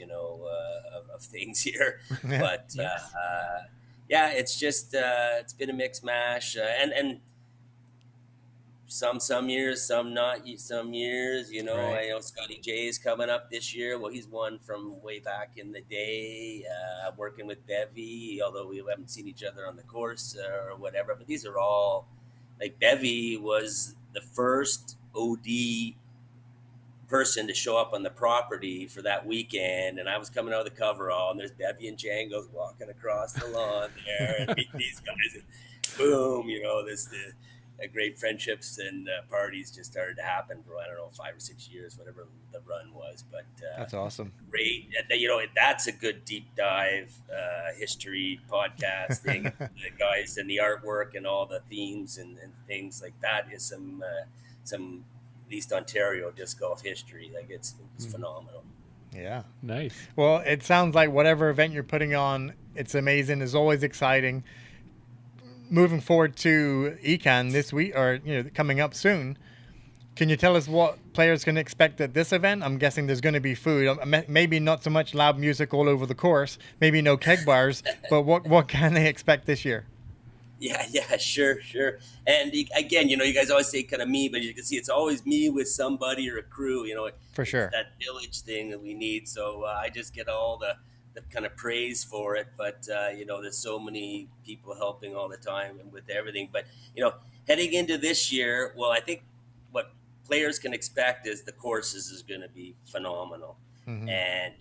of things here. Yeah. But Yes. yeah, it's just it's been a mix mash, and some years, some not. Some years, Right. I know Scotty J's coming up this year. Well, he's one from way back in the day, working with Bevy, although we haven't seen each other on the course or whatever. But these are all like Bevy was the first OD person to show up on the property for that weekend, and I was coming out of the coverall, and there's Bevy and Jangles walking across the lawn there, and meet these guys, and boom, great friendships and parties just started to happen for, I don't know, 5 or 6 years, whatever the run was. But That's awesome. great, that's a good deep dive history podcast thing. The guys and the artwork and all the themes and things like that is some East Ontario disc golf history. Like it's phenomenal. Yeah. Nice. Well, it sounds like whatever event you're putting on, it's amazing. It's always exciting. Moving forward to ECAN this week, or coming up soon, can you tell us what players can expect at this event? I'm guessing there's going to be food. Maybe not so much loud music all over the course. Maybe no keg bars. But what can they expect this year? Yeah, sure. And again, you guys always say kind of me, but you can see it's always me with somebody or a crew. For sure. It's that village thing that we need. So I just get all the kind of praise for it. But there's so many people helping all the time and with everything. But heading into this year, well, I think what players can expect is the courses is going to be phenomenal. Mm-hmm. And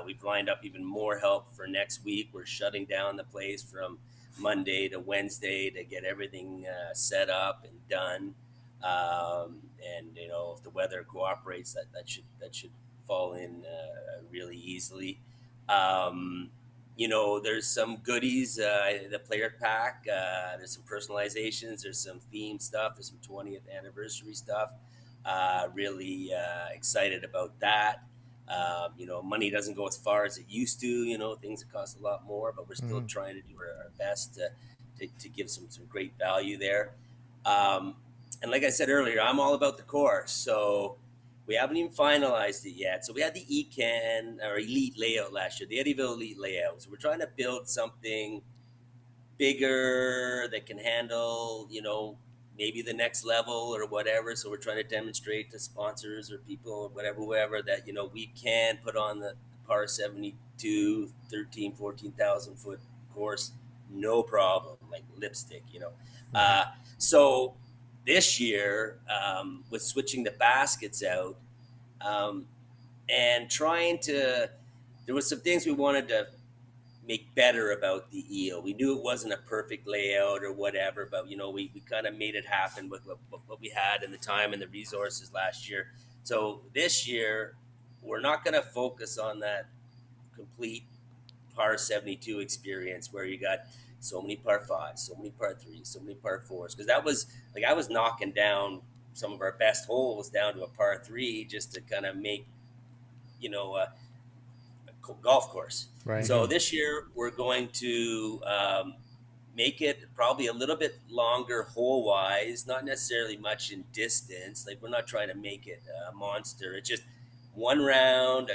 we've lined up even more help for next week. We're shutting down the place from Monday to Wednesday to get everything set up and done. And if the weather cooperates, that should fall in really easily. There's some goodies, the player pack. There's some personalizations. There's some theme stuff. There's some 20th anniversary stuff. Really excited about that. Money doesn't go as far as it used to. Things cost a lot more, but we're still trying to do our best to give some great value there. And like I said earlier, I'm all about the course. So we haven't even finalized it yet. So we had the ECAN or Elite layout last year, the Ettyville Elite layout. So we're trying to build something bigger that can handle, maybe the next level or whatever. So we're trying to demonstrate to sponsors or people or whoever that, we can put on the par 72, 13, 14,000 foot course, no problem, like lipstick, So this year, with switching the baskets out and there was some things we wanted to make better about the eel. We knew it wasn't a perfect layout or whatever, but we kind of made it happen with what we had and the time and the resources last year. So this year, we're not going to focus on that complete par 72 experience where you got so many par 5s, so many par 3s, so many par 4s. Because that was like I was knocking down some of our best holes down to a par 3 just to kind of make golf course. Right. So this year we're going to make it probably a little bit longer hole wise, not necessarily much in distance. Like we're not trying to make it a monster. It's just one round,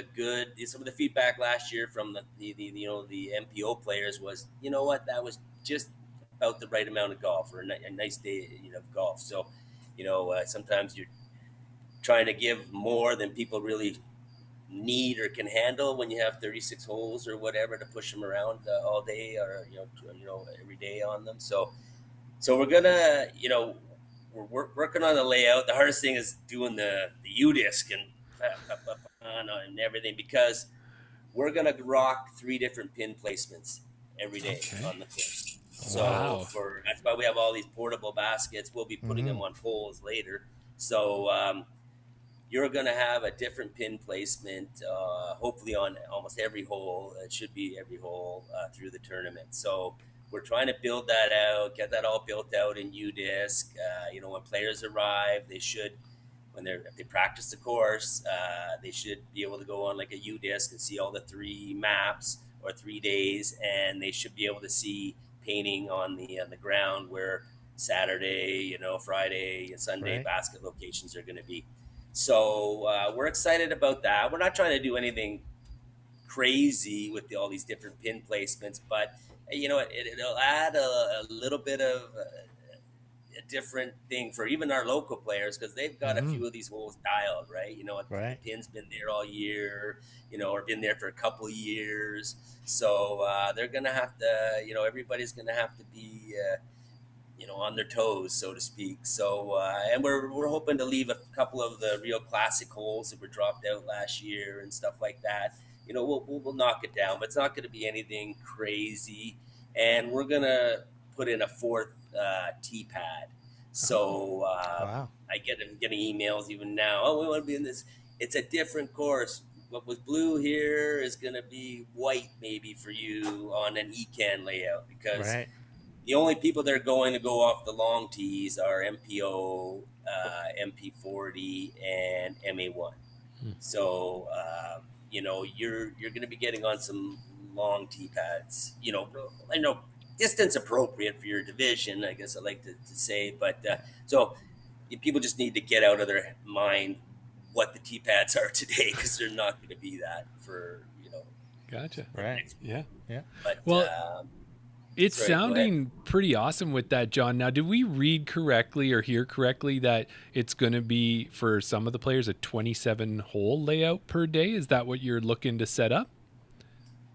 some of the feedback last year from the MPO players was, that was just about the right amount of golf or a nice day of golf. So, sometimes you're trying to give more than people really need or can handle when you have 36 holes or whatever to push them around all day or every day on them. So we're gonna we're working on the layout. The hardest thing is doing the U-disc and everything because we're gonna rock 3 different pin placements every day on the course. So that's why we have all these portable baskets. We'll be putting them on poles later. So you're going to have a different pin placement, hopefully on almost every hole. It should be every hole through the tournament. So we're trying to build that out, get that all built out in U-disc. When players arrive, they should, if they practice the course, they should be able to go on like a U-disc and see all the 3 maps or 3 days, and they should be able to see painting on the ground where Saturday, Friday, and Sunday basket locations are going to be. So we're excited about that. We're not trying to do anything crazy with all these different pin placements, but it'll add a little bit of a different thing for even our local players because they've got a few of these holes dialed, right? The Right. pin's been there all year, or been there for a couple of years. So they're going to have to, everybody's going to have to be, on their toes, so to speak. So, and we're hoping to leave a couple of the real classic holes that were dropped out last year and stuff like that. We'll knock it down, but it's not going to be anything crazy. And we're going to put in a fourth tee pad. So Wow. I'm getting emails even now. Oh, we want to be in this. It's a different course. What was blue here is going to be white maybe for you on an ECAN layout because Right. the only people that are going to go off the long tees are MPO, MP40, and MA1. So you're going to be getting on some long tee pads. I know distance appropriate for your division, I guess I like to say. But so people just need to get out of their mind what the tee pads are today because they're not going to be that for Gotcha. Right. next week. Yeah. Yeah. But Well, it's sorry, go ahead. sounding pretty awesome with that, John. Now, did we read correctly or hear correctly that it's going to be, for some of the players, a 27-hole layout per day? Is that what you're looking to set up?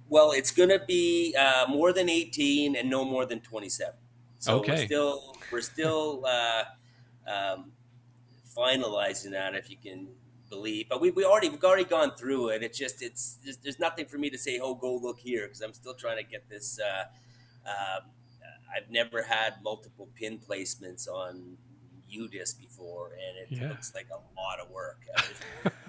Well, it's going to be more than 18 and no more than 27. So Okay. we're still finalizing that, if you can believe. But we've already gone through it. There's nothing for me to say. Oh, go look here, because I'm still trying to get this. I've never had multiple pin placements on UDisc before, and it Yeah. looks like a lot of work.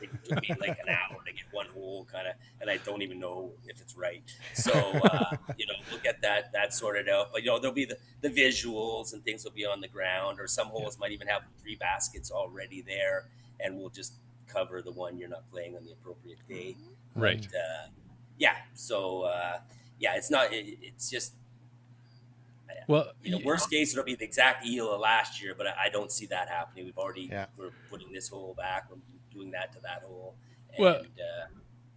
It took me like an hour to get one hole, kind of, and I don't even know if it's right. So we'll get that sorted out. But there'll be the visuals and things will be on the ground, or some holes might even have 3 baskets already there, and we'll just cover the one you're not playing on the appropriate day. Right. But, so it's not. It's just. Well, Worst case, it'll be the exact eel of last year, but I don't see that happening. We're putting this hole back. We're doing that to that hole. And, Well,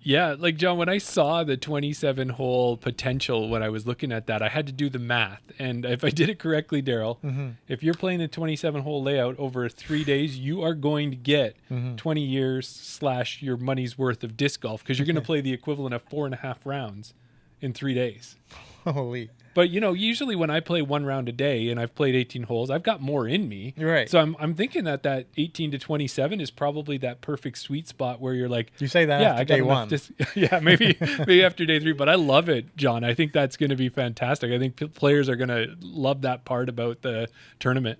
yeah, like John, when I saw the 27-hole potential, when I was looking at that, I had to do the math. And if I did it correctly, Daryl, if you're playing a 27-hole layout over 3 days, you are going to get 20 years / your money's worth of disc golf, because you're going to play the equivalent of 4.5 rounds in 3 days. Holy. But usually when I play 1 round a day and I've played 18 holes, I've got more in me. Right. So I'm thinking that 18 to 27 is probably that perfect sweet spot where you're like, You say that yeah, after I got day enough one. yeah, maybe after day 3. But I love it, John. I think that's going to be fantastic. I think players are going to love that part about the tournament.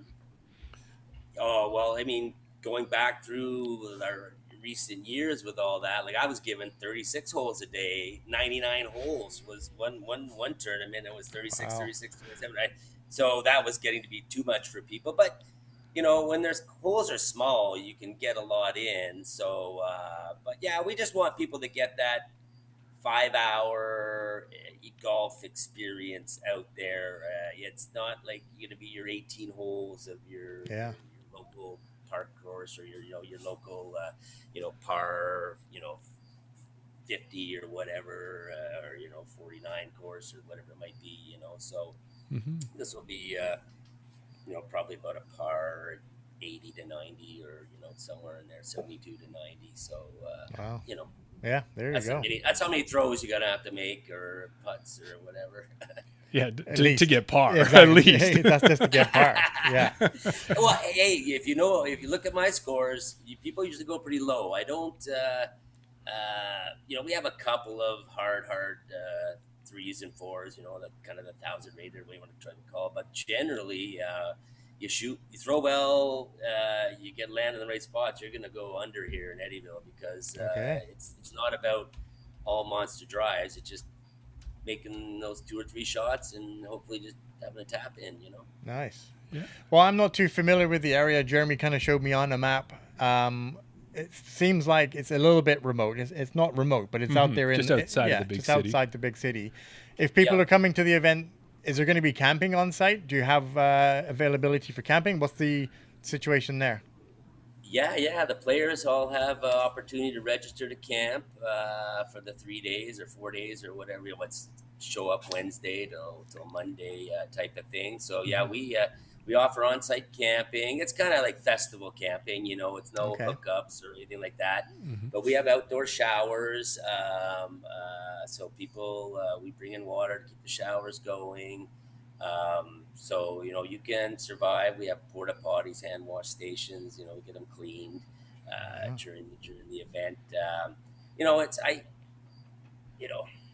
Oh, well, I mean, going back through our recent years with all that, like I was given 36 holes a day. 99 holes was one tournament. It was 36, Wow. 36, 27. So that was getting to be too much for people. But, when there's holes are small, you can get a lot in. So, but yeah, we just want people to get that 5-hour golf experience out there. It's not like you're going to be your 18 holes of your local park course or your local par 50 or whatever or 49 course or whatever it might be. So this will be probably about a par 80 to 90 or somewhere in there, 72 to 90. So Wow. Yeah, there you go. that's how many throws you gotta have to make, or putts or whatever. Yeah, At to least. get par, Yeah, exactly. at least. That's just to get par. Yeah. Well, hey, if you look at my scores, people usually go pretty low. I don't. We have a couple of hard 3s and 4s. The kind of the 1,000 rated, what you want to try to call it. But generally, you throw well, you get land in the right spots, you're going to go under here in Ettyville because it's not about all monster drives. It's just making those 2 or 3 shots and hopefully just having a tap in. Nice. Yeah. Well, I'm not too familiar with the area. Jeremy kind of showed me on a map. It seems like it's a little bit remote. It's not remote, but it's out there Just outside of the big just city. outside the big city. If people are coming to the event, is there going to be camping on site? Do you have availability for camping? What's the situation there? Yeah. The players all have opportunity to register to camp for the 3 days or 4 days or whatever. Let's show up Wednesday till Monday type of thing. So yeah, we offer on-site camping. It's kind of like festival camping, It's no Okay. hookups or anything like that. Mm-hmm. But we have outdoor showers. So people, we bring in water to keep the showers going. So you can survive. We have porta potties, hand wash stations. We get them cleaned during the event. It's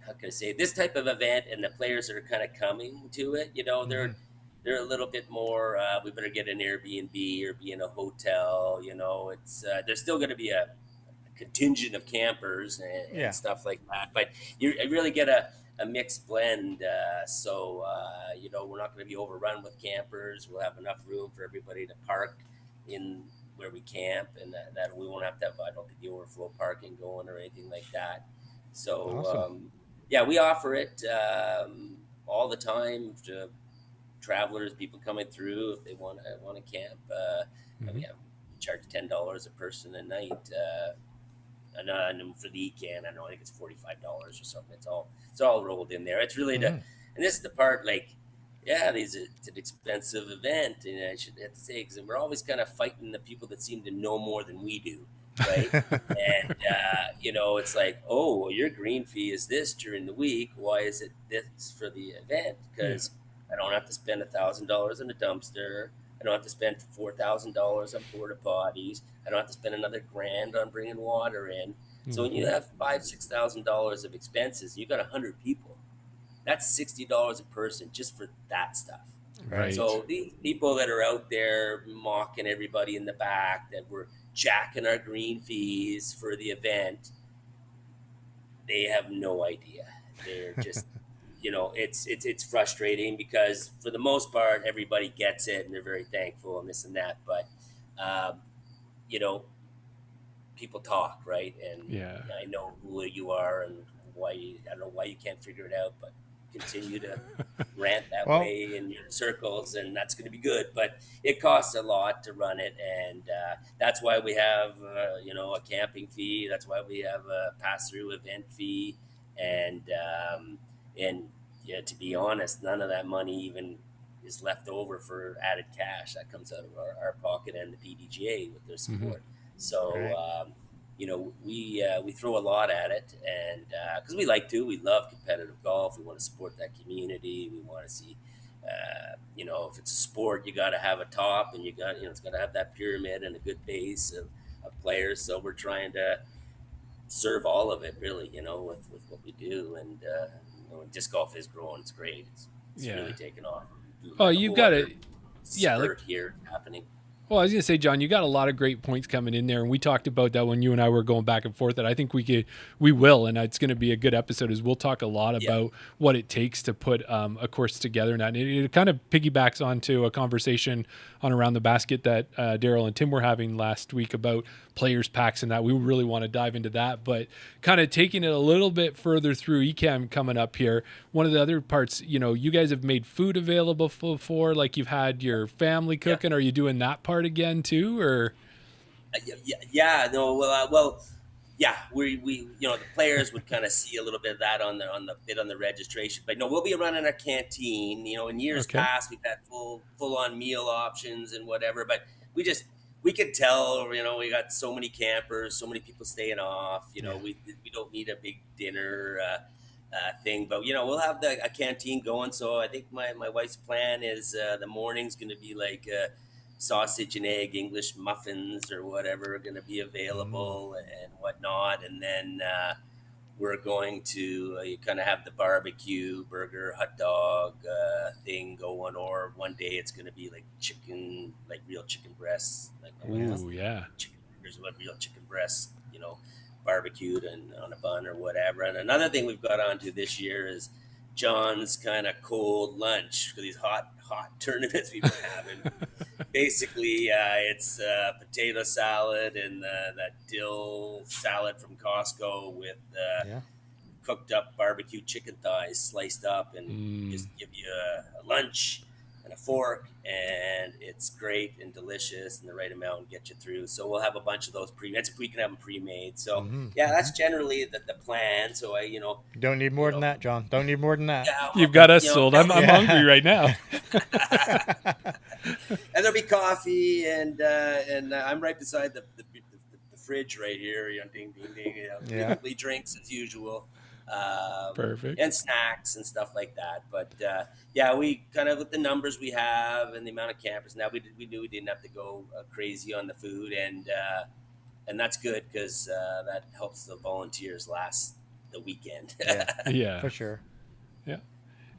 how can I say, this type of event, and the players that are kind of coming to it. They're a little bit more. We better get an Airbnb or be in a hotel. It's there's still going to be a contingent of campers and stuff like that, but you really get a mixed blend. So we're not going to be overrun with campers. We'll have enough room for everybody to park in where we camp, and that we won't have to have, I don't think, the overflow parking going or anything like that. So Awesome. we offer it all the time to travelers, people coming through if they want to camp. And we charge $10 a person a night. And for the ECAN, I think it's $45 or something. It's all rolled in there. It's really and this is the part, like, it's an expensive event, and I should have to say, because we're always kind of fighting the people that seem to know more than we do, right? And it's like, oh, well, your green fee is this during the week. Why is it this for the event? Because I don't have to spend $1,000 in a dumpster. I don't have to spend $4,000 on porta potties. I don't have to spend another $1,000 on bringing water in. So when you have $5,000-$6,000 of expenses, you got 100 people. That's $60 a person just for that stuff. Right. So these people that are out there mocking everybody in the back that we're jacking our green fees for the event, they have no idea. They're just it's frustrating, because for the most part everybody gets it and they're very thankful and this and that, but people talk, right? And I know who you are and why I don't know why you can't figure it out, but continue to rant that way in your circles, and that's going to be good. But it costs a lot to run it, and that's why we have a camping fee. That's why we have a pass-through event fee, and to be honest, none of that money even is left over for added cash. That comes out of our pocket and the PDGA with their support. So we throw a lot at it, and because we love competitive golf. We want to support that community. We want to see, if it's a sport, you got to have a top, and it's got to have that pyramid and a good base of players. So we're trying to serve all of it, really, with what we do. And disc golf is growing. It's great. It's really taken off. Oh, you've got it. Spurt here happening. Well, I was going to say, John, you got a lot of great points coming in there, and we talked about that when you and I were going back and forth. That I think we will, and it's going to be a good episode. Is we'll talk a lot about what it takes to put a course together, and it kind of piggybacks onto a conversation on Around the Basket that Daryl and Tim were having last week about players packs and that. We really want to dive into that, but kind of taking it a little bit further through ECAN coming up here. One of the other parts, you guys have made food available before, like you've had your family cooking. Are you doing that part again too, or? We the players would kind of see a little bit of that on the registration, but no, we'll be running our canteen. In years past, we've had full on meal options and whatever, but we could tell, we got so many campers, so many people staying off, we don't need a big dinner thing, but we'll have a canteen going. So I think my wife's plan is the morning's going to be like sausage and egg English muffins or whatever are going to be available and whatnot, and then we're going to kind of have the barbecue burger hot dog thing going, or one day it's going to be like chicken, like real chicken breasts, like chicken burgers with real chicken breasts, barbecued and on a bun or whatever. And another thing we've got onto this year is John's kind of cold lunch for these hot tournaments we've been having. Basically, it's potato salad and that dill salad from Costco with cooked up barbecue chicken thighs sliced up, and just give you a lunch and a fork, and it's great and delicious and the right amount and get you through. So we'll have a bunch of those we can have them pre-made. So that's generally the plan. So Don't need more than that, John. Don't need more than that. yeah, You've got us you know, sold. I'm hungry right now. and there'll be coffee, and I'm right beside the fridge right here. Ding ding ding. Weekly drinks as usual. Perfect. And snacks and stuff like that. But we kind of, with the numbers we have and the amount of campers now, we knew we didn't have to go crazy on the food, and that's good because that helps the volunteers last the weekend. Yeah, For sure. Yeah.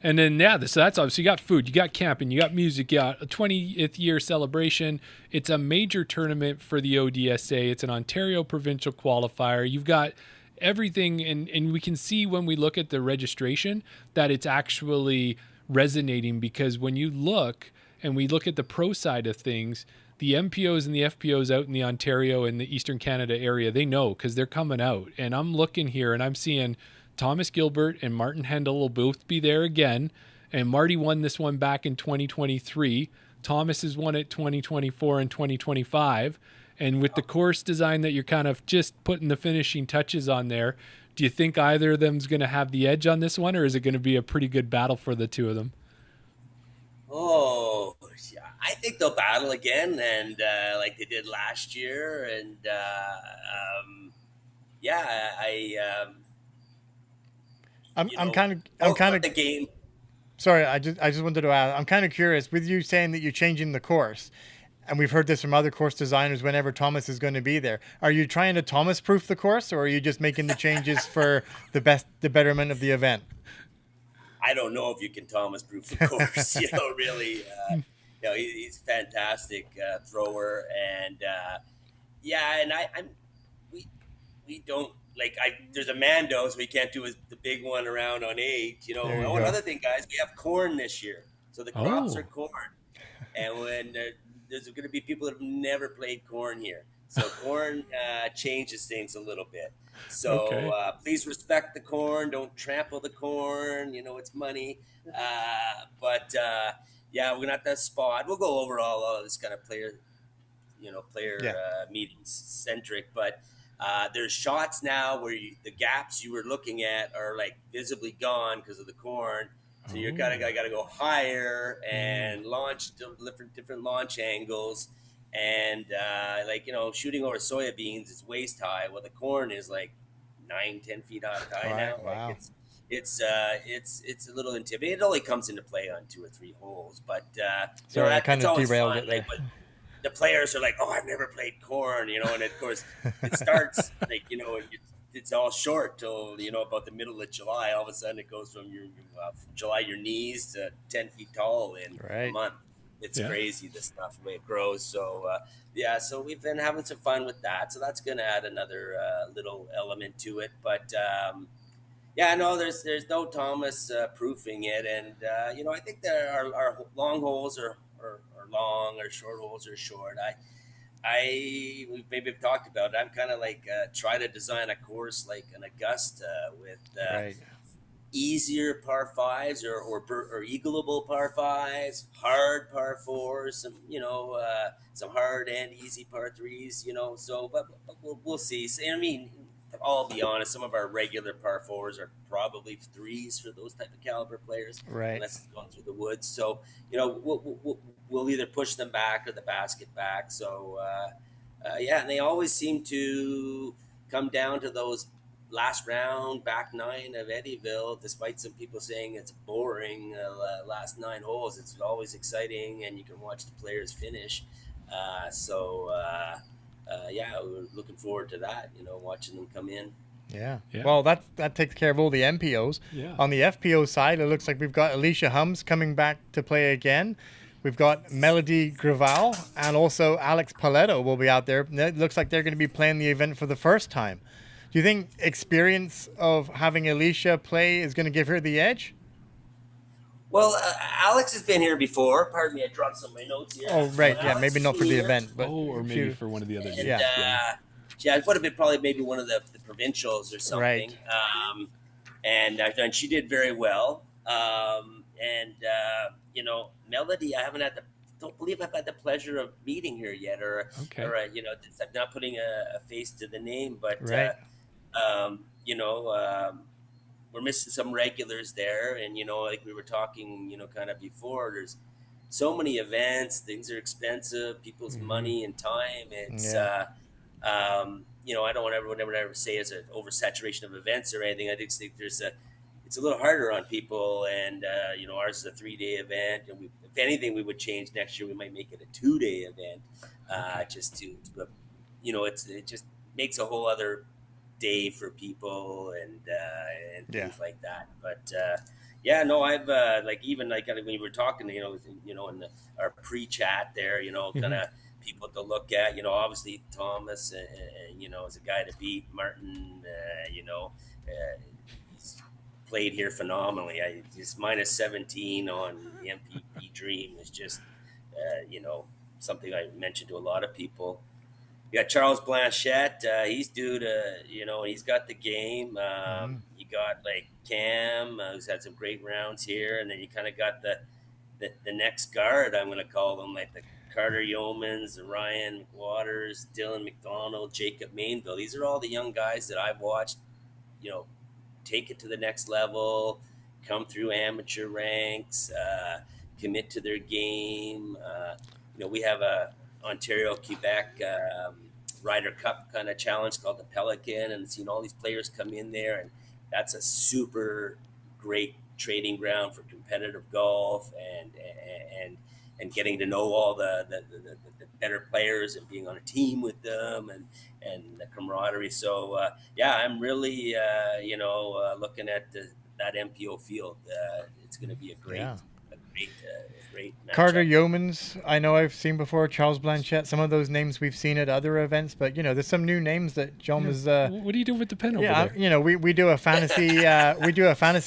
And then, so that's obviously, you got food, you got camping, you got music, you got a 20th year celebration. It's a major tournament for the ODSA. It's an Ontario provincial qualifier. You've got everything, and we can see when we look at the registration that it's actually resonating, because when you look and we look at the pro side of things, the MPOs and the FPOs out in the Ontario and the Eastern Canada area, they know because they're coming out. And I'm looking here and I'm seeing Thomas Gilbert and Martin Hendel will both be there again. And Marty won this one back in 2023. Thomas has won it 2024 and 2025. And with the course design that you're kind of just putting the finishing touches on there, do you think either of them's going to have the edge on this one, or is it going to be a pretty good battle for the two of them? Oh, yeah. I think they'll battle again, and like they did last year. And I'm kind of the game. Sorry, I just wanted to ask. I'm kind of curious with you saying that you're changing the course, and we've heard this from other course designers whenever Thomas is going to be there. Are you trying to Thomas-proof the course, or are you just making the changes for the betterment of the event? I don't know if you can Thomas-proof the course. Really. He's a fantastic thrower, and we don't. There's a Mando, so we can't do the big one around on 8. Another thing, guys, we have corn this year, so the crops are corn, and when there's going to be people that have never played corn here, so corn changes things a little bit. So please respect the corn, don't trample the corn. It's money, but we're gonna have that spot. We'll go over all of this kind of player meetings centric, but. There's shots now where the gaps you were looking at are visibly gone because of the corn. So you're got to go higher and launch different launch angles, and shooting over soybeans is waist high. Well, the corn is 9-10 feet high now. Wow. It's a little intimidating. It only comes into play on 2 or 3 holes, but sorry, I kind of derailed it there. The players are oh, I've never played corn, and of course it starts it's all short till about the middle of July. All of a sudden it goes from from July your knees to 10 feet tall in a month. It's crazy, the stuff, the way it grows. So so we've been having some fun with that. So that's going to add another little element to it. But there's no Thomas proofing it, and I think there our long holes are long, or short holes are short. We maybe have talked about it. I'm kind of try to design a course like an Augusta with easier par 5s or eagleable par 5s, hard par 4s, some hard and easy par 3s. So but we'll see. So, I'll be honest, some of our regular par 4s are probably 3s for those type of caliber players, unless it's going through the woods. So, we'll either push them back or the basket back. So, and they always seem to come down to those last round, back 9 of Ettyville, despite some people saying it's boring, last 9 holes. It's always exciting, and you can watch the players finish. We're looking forward to that, watching them come in. Yeah. Well, that takes care of all the MPOs. Yeah. On the FPO side, it looks like we've got Alicia Hums coming back to play again. We've got Melody Graval, and also Alex Paletto will be out there. It looks like they're going to be playing the event for the first time. Do you think experience of having Alicia play is going to give her the edge? Well, Alex has been here before. Pardon me, I dropped some of my notes here. Oh, right. Yeah, maybe not for the event, but or maybe for one of the other days. It would have been probably maybe one of the provincials or something. Right. And she did very well. and Melody, don't believe I've had the pleasure of meeting her yet, Okay. I'm not putting a face to the name, but Right. um, you know, um, we're missing some regulars there, and like we were talking, kind of before. There's so many events, things are expensive, people's money and time. It's Yeah. I don't want everyone ever say it's an oversaturation of events or anything. I just think it's a little harder on people, and ours is a 3-day event, and if anything, we would change next year. We might make it a 2-day event, just to it just makes a whole other day for people and Yeah. things like that. But yeah, no, I've kind of when you were talking, in our pre-chat there, kind of people to look at, obviously Thomas, is a guy to beat. Martin, he's played here phenomenally. Just minus 17 on the MPP Dream is just, something I mentioned to a lot of people. You got Charles Blanchette. He's due to, he's got the game. You got like Cam, who's had some great rounds here, and then you kind of got the next guard. I'm going to call them like the Carter Yeomans, the Ryan McWaters, Dylan McDonald, Jacob Mainville. These are all the young guys that I've watched, take it to the next level, come through amateur ranks, commit to their game. We have a Ontario Quebec Ryder Cup kind of challenge called the Pelican, and seeing all these players come in there, and that's a super great training ground for competitive golf and getting to know all the better players and being on a team with them and the camaraderie. So I'm really looking at that MPO field. It's going to be a great matchup. Carter Yeomans, I know I've seen before. Charles Blanchette, some of those names we've seen at other events, but there's some new names that John was. What do you do with the pen over there? We do a fantasy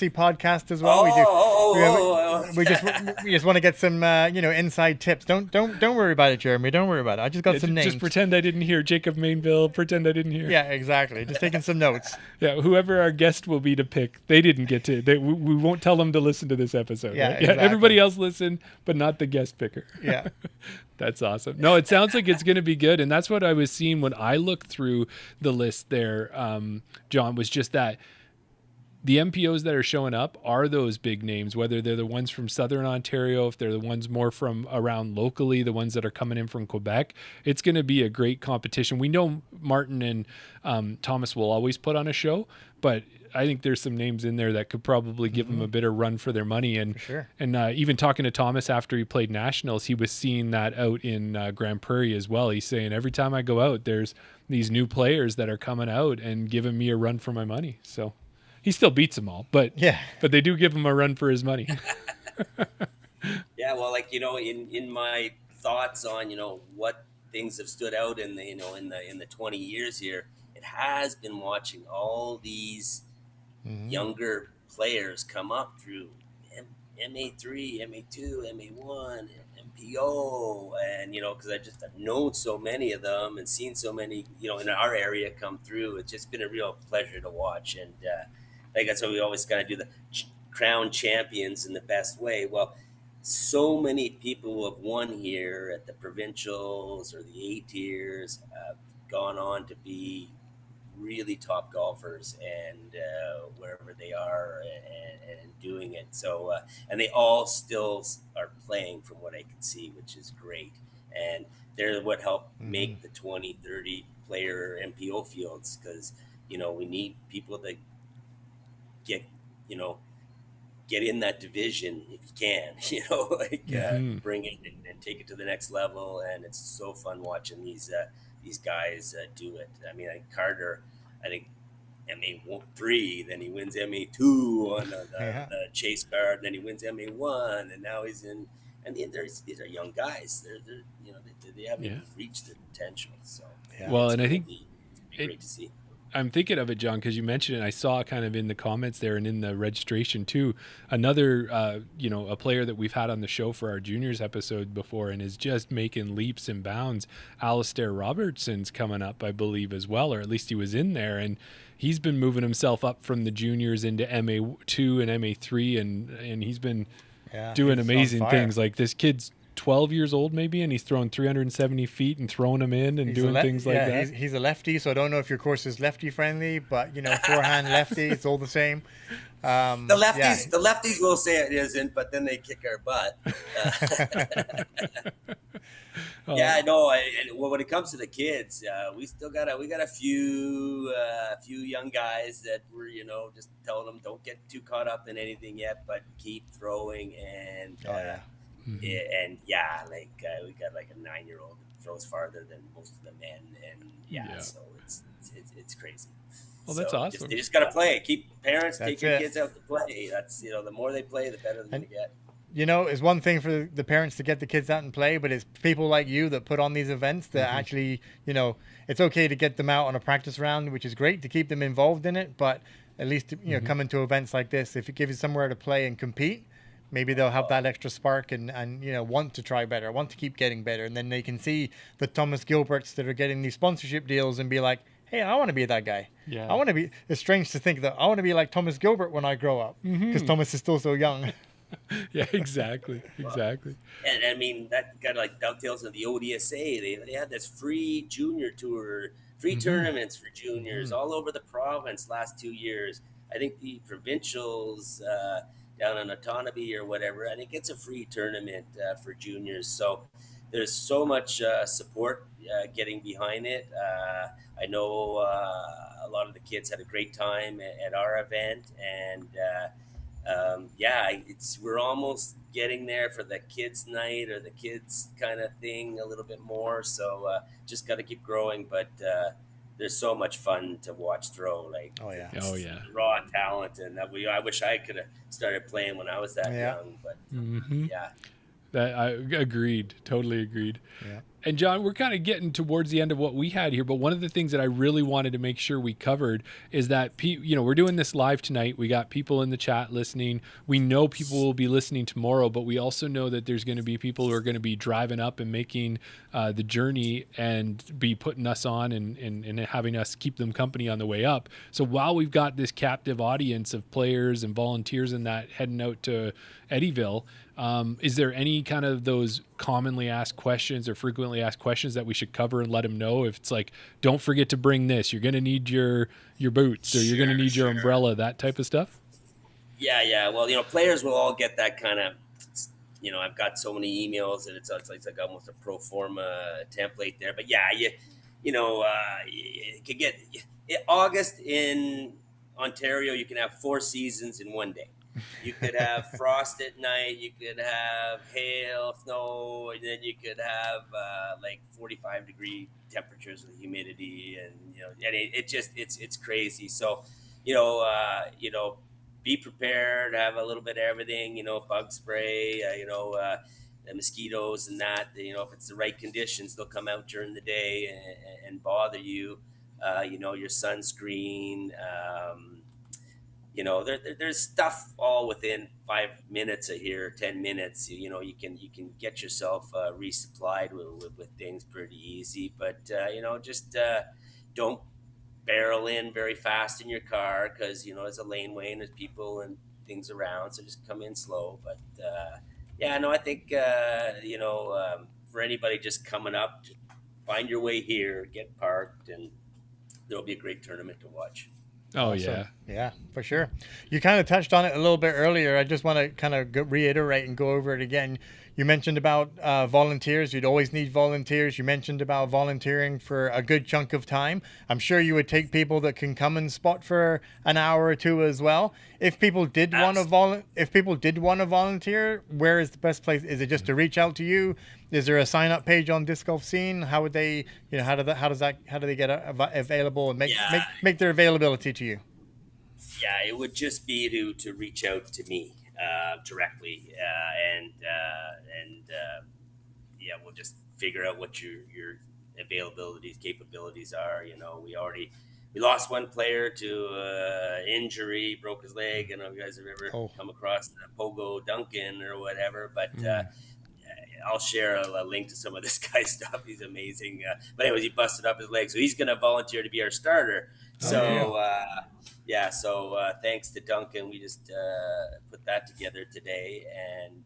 podcast as well. We just want to get some inside tips. Don't worry about it, Jeremy. Don't worry about it. I just got some names. Just pretend I didn't hear Jacob Mainville. Pretend I didn't hear. Yeah, exactly. Just taking some notes. Yeah, whoever our guest will be to pick, they didn't get to. We won't tell them to listen to this episode. Yeah, right? exactly. Everybody else listen, but not the guest picker. Yeah. That's awesome. No, it sounds like it's going to be good. And that's what I was seeing when I looked through the list there, John, was just that the MPOs that are showing up are those big names, whether they're the ones from Southern Ontario, if they're the ones more from around locally, the ones that are coming in from Quebec. It's going to be a great competition. We know Martin and Thomas will always put on a show, but I think there's some names in there that could probably give them a bit of run for their money. And sure. And even talking to Thomas after he played nationals, he was seeing that out in Grand Prairie as well. He's saying every time I go out, there's these new players that are coming out and giving me a run for my money. So he still beats them all, but they do give him a run for his money. Yeah, well, in my thoughts on what things have stood out in the 20 years here, it has been watching all these younger players come up through MA3, MA2, MA1, MPO, and because I've known so many of them and seen so many in our area come through. It's just been a real pleasure to watch, and that's why we always kind of do the crown champions in the best way. Well, so many people who have won here at the provincials or the A tiers have gone on to be really top golfers and wherever they are and doing it. So and they all still are playing from what I can see, which is great. And they're what help make the 20, 30 player MPO fields, because we need people that get in that division if you can, bring it and take it to the next level. And it's so fun watching these guys do it. I mean, Carter, I think MA3, then he wins MA2 on the chase card, and then he wins MA1, and now he's in. And these are young guys. They haven't even reached their potential. So well, and I think it's great to see. I'm thinking of it, John, because you mentioned it. I saw kind of in the comments there and in the registration too, another, a player that we've had on the show for our juniors episode before and is just making leaps and bounds. Alistair Robertson's coming up, I believe, as well, or at least he was in there. And he's been moving himself up from the juniors into MA2 and MA3, and he's been doing he's on amazing fire. things. Like this kid's 12 years old maybe, and he's throwing 370 feet and throwing them in and doing things like that. He's a lefty, so I don't know if your course is lefty friendly, but forehand lefty, it's all the same. The lefties will say it isn't, but then they kick our butt. Yeah, I know. And when it comes to the kids, we got a few young guys that we're just telling them don't get too caught up in anything yet, but keep throwing and we got like a 9-year-old that throws farther than most of the men, and so it's crazy. Well, that's awesome. They just got to play. Keep parents take your kids out to play. That's the more they play, the better they're going to get. It's one thing for the parents to get the kids out and play, but it's people like you that put on these events that actually, it's okay to get them out on a practice round, which is great to keep them involved in it. But at least, coming to events like this, if it gives you somewhere to play and compete, maybe they'll have that extra spark and want to try better, want to keep getting better. And then they can see the Thomas Gilberts that are getting these sponsorship deals and be like, hey, I want to be that guy. Yeah. I want to be, it's strange to think that I want to be like Thomas Gilbert when I grow up because Thomas is still so young. Yeah, exactly. And I mean, that kind of like dovetails into the ODSA. They had this free junior tour, free tournaments for juniors all over the province last 2 years. I think the provincials down in Autonomy or whatever, I think it's a free tournament for juniors. So there's so much support getting behind it. I know a lot of the kids had a great time at our event, and we're almost getting there for the kids' night or the kids kind of thing a little bit more. So just got to keep growing, but there's so much fun to watch throw. Like raw talent, and I wish I could have started playing when I was that young. But that I agreed, totally agreed. Yeah. And John, we're kind of getting towards the end of what we had here, but one of the things that I really wanted to make sure we covered is that, we're doing this live tonight. We got people in the chat listening. We know people will be listening tomorrow, but we also know that there's going to be people who are going to be driving up and making the journey and be putting us on and having us keep them company on the way up. So while we've got this captive audience of players and volunteers and that heading out to Ettyville, is there any kind of those commonly asked questions or frequently asked questions that we should cover and let them know? If it's like, don't forget to bring this, you're going to need your boots, or you're going to need your umbrella, that type of stuff. Yeah. Well, players will all get that kind of, I've got so many emails and it's like almost a pro forma template there. But yeah, you could get August in Ontario. You can have 4 seasons in one day. You could have frost at night, you could have hail, snow, and then you could have 45-degree temperatures with humidity, and it's crazy. So, be prepared, have a little bit of everything, bug spray, the mosquitoes and that, if it's the right conditions, they'll come out during the day and bother you, your sunscreen, there's stuff all within 5 minutes of here, 10 minutes. You can get yourself resupplied with things pretty easy. But just don't barrel in very fast in your car because there's a laneway and there's people and things around. So just come in slow. But I think for anybody just coming up, just find your way here, get parked, and there'll be a great tournament to watch. Oh, awesome. Yeah, for sure. You kind of touched on it a little bit earlier. I just want to kind of reiterate and go over it again. You mentioned about volunteers. You'd always need volunteers. You mentioned about volunteering for a good chunk of time. I'm sure you would take people that can come and spot for an hour or two as well. If people did want to volunteer, where is the best place? Is it just to reach out to you? Is there a sign up page on Disc Golf Scene? How would they, how do they get available and make their availability to you? Yeah, it would just be to reach out to me directly, we'll just figure out what your availabilities, capabilities are. We lost one player to injury, broke his leg. I don't know if you guys have ever come across Pogo Duncan or whatever, but I'll share a link to some of this guy's stuff. He's amazing. But anyways, he busted up his leg, so he's going to volunteer to be our starter So thanks to Duncan, we just put that together today, and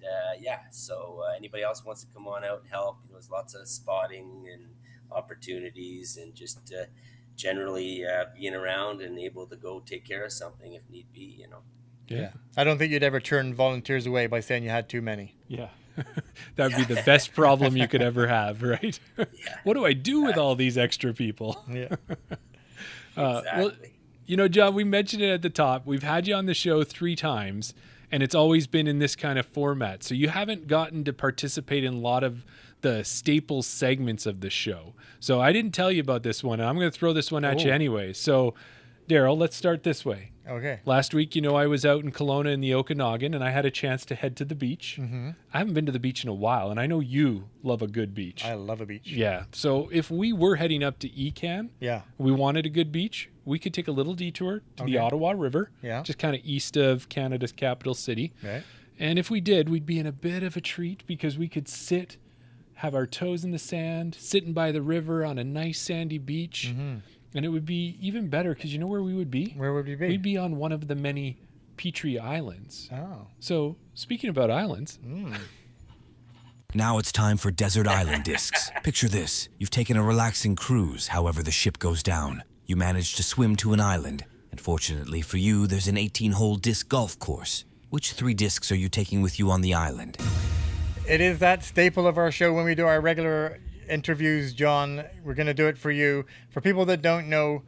anybody else wants to come on out and help, there's lots of spotting and opportunities, and just generally being around and able to go take care of something if need be. Yeah. I don't think you'd ever turn volunteers away by saying you had too many. Yeah. That would be the best problem you could ever have, right? What do I do with all these extra people? Yeah. Exactly. Well, John, we mentioned it at the top. We've had you on the show 3 times, and it's always been in this kind of format. So you haven't gotten to participate in a lot of the staple segments of the show. So I didn't tell you about this one, and I'm going to throw this one at you anyway. So, Daryl, let's start this way. Okay. Last week, I was out in Kelowna in the Okanagan, and I had a chance to head to the beach. Mm-hmm. I haven't been to the beach in a while, and I know you love a good beach. I love a beach. Yeah. So if we were heading up to ECAN, we wanted a good beach, we could take a little detour to the Ottawa River, just kind of east of Canada's capital city. Right. And if we did, we'd be in a bit of a treat because we could sit, have our toes in the sand, sitting by the river on a nice sandy beach. Mm-hmm. And it would be even better because you know where we would be? Where would we be? We'd be on one of the many Petrie Islands. Oh. So, speaking about islands. Now it's time for Desert Island Discs. Picture this. You've taken a relaxing cruise, however the ship goes down. You manage to swim to an island, and fortunately for you, there's an 18-hole disc golf course. Which 3 discs are you taking with you on the island? It is that staple of our show when we do our regular interviews, John. We're going to do it for you. For people that don't know,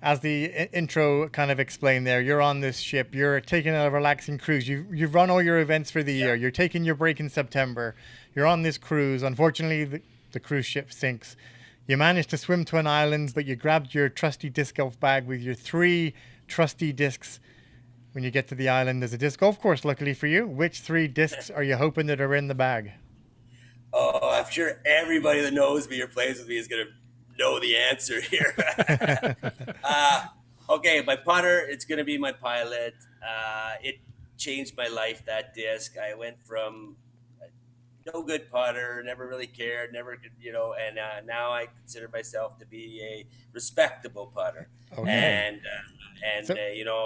as the intro kind of explained there, you're on this ship. You're taking a relaxing cruise. You've run all your events for the year. You're taking your break in September. You're on this cruise. Unfortunately, the cruise ship sinks. You managed to swim to an island, but you grabbed your trusty disc golf bag with your 3 trusty discs. When you get to the island, there's a disc golf course, luckily for you. Which 3 discs are you hoping that are in the bag? Oh, I'm sure everybody that knows me or plays with me is going to know the answer here. Okay, my putter, it's going to be my Pilot. It changed my life, that disc. I went from no good putter, never really cared, never could, and now I consider myself to be a respectable putter. Okay. And